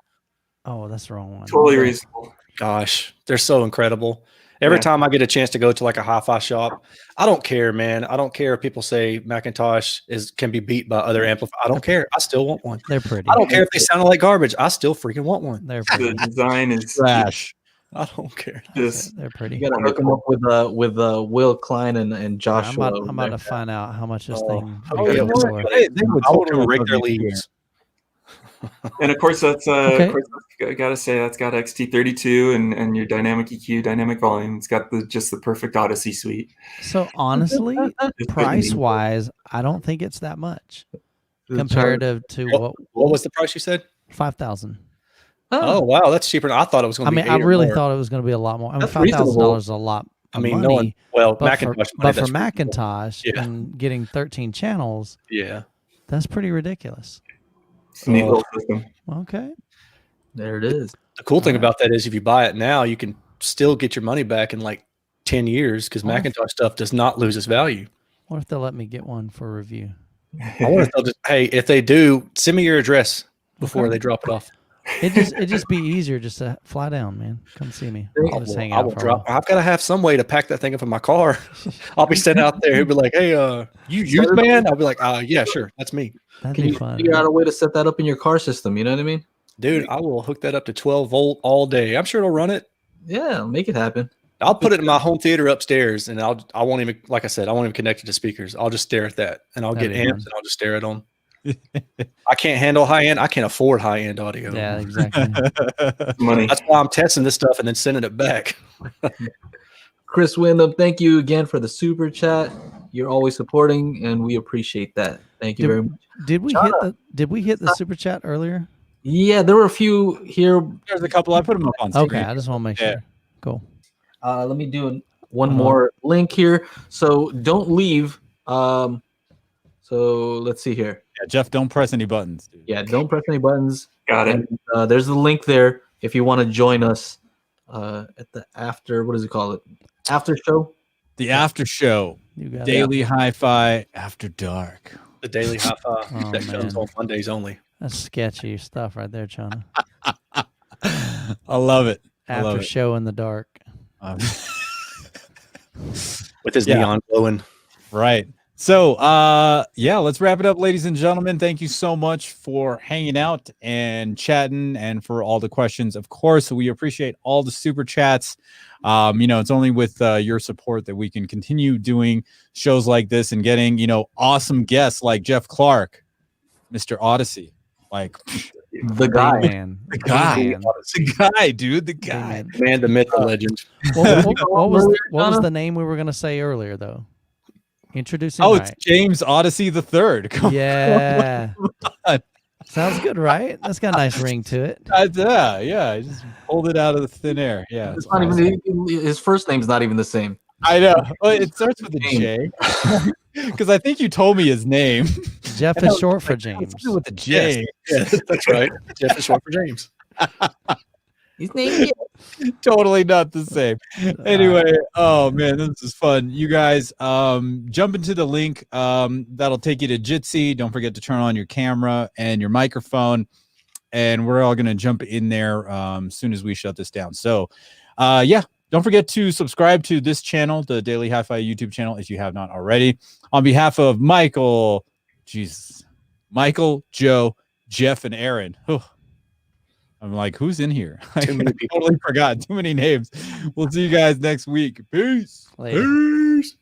Oh, that's the wrong one. Totally reasonable. Gosh, they're so incredible. Every Yeah. time I get a chance to go to like a hi-fi shop, I don't care, man. I don't care if people say Macintosh can be beat by other amplifiers. I don't care. I still want one. They're pretty. I don't care if they sound like garbage. I still freaking want one. They're The pretty. design is trash. I don't care. just They're pretty. You gotta hook them up with Will Klein and Joshua. I'm about to find out how much this thing Oh, would yeah, go well, for. They would I will totally rake love their you here. leaves. and of course that's Okay. I gotta say that's got XT32 and your dynamic EQ, dynamic volume. It's got just the perfect Odyssey suite. So honestly, It's price pretty wise, I don't think it's that much comparative to What was the price you said? 5,000. Oh, wow, that's cheaper. I thought it was going I to be. mean, I 8 or really more. thought it was going to be a lot more. I mean, That's $5,000 is a lot. I Of mean, money, no one. Well, but Macintosh. for, money, but for that's Macintosh Yeah. and getting 13 channels, yeah. that's pretty ridiculous. It's a neat little system. Okay. There it is. The cool thing Alright. about that is if you buy it now, you can still get your money back in like 10 years because What if- Macintosh stuff does not lose its value. What if they'll let me get one for review? I wonder if they'll just, hey, if they do, send me your address before they drop it off. It just be easier just to fly down, man. Come see me. I'll just hang I out will for a drop. while. I've got to have some way to pack that thing up in my car. I'll be standing out there. He'll be like, "Hey, you youth man?" I'll be like, "Yeah, sure, that's me, That'd Can be you fun. figure out a way to set that up in your car system? You know what I mean? dude. I will hook that up to 12-volt all day. I'm sure it'll run it. Yeah, make it happen. I'll put it in my home theater upstairs, and I won't even, like I said, I won't even connect it to speakers. I'll just stare at that, and I'll That'd get be amps, fun. and I'll just stare at them. I can't handle high end. I can't afford high end audio. Yeah, exactly. Money. That's why I'm testing this stuff and then sending it back. Chris Wyndham, thank you again for the super chat. You're always supporting, and we appreciate that. Thank you very much. Did we hit the super chat earlier? Yeah, there were a few here. There's a couple. I put them up on screen. Okay, I just want to make sure. Yeah. Cool. Let me do one more link here. So don't leave. So let's see here. Yeah, Jeff, don't press any buttons. Dude. Yeah, don't press any buttons. Got it. And, there's the link there if you want to join us at the after. What does it call it? After show. The after show, You got Daily Hi-Fi After Dark. The daily high five Oh, that comes man. on Mondays only. it. That's sketchy stuff right there, Chana. I love it. I love After it. show in the dark. With his Yeah. neon glowing. Right. So, yeah, let's wrap it up, ladies and gentlemen. Thank you so much for hanging out and chatting and for all the questions. Of course, we appreciate all the super chats. It's only with your support that we can continue doing shows like this and getting, awesome guests like Jeff Clark, Mr. Odyssey, like The guy. Big man. the guy, Big man. the guy, dude, the Big guy. man. Man, the myth, the legend. What was the name we were gonna say earlier though? Introducing. Oh, it's right. James Odyssey the Third. Yeah. on. Sounds good, right? That's got a nice ring to it. Yeah, I just pulled it out of the thin air. Yeah, It's not even his first name's not even the same. I know. Well, it starts with a J. Because I think you told me his name. Jeff is short for James. With a J. Yeah, that's right. Jeff is short for James. His name. Totally not the same. Anyway, oh man, this is fun. You guys, jump into the link. That'll take you to Jitsi. Don't forget to turn on your camera and your microphone. And we're all gonna jump in there as soon as we shut this down. So yeah. Don't forget to subscribe to this channel, the Daily Hi-Fi YouTube channel, if you have not already. On behalf of Michael, Joe, Jeff, and Aaron. I'm like, who's in here? Too many I totally forgot. Too many names. We'll see you guys next week. Peace. Later. Peace.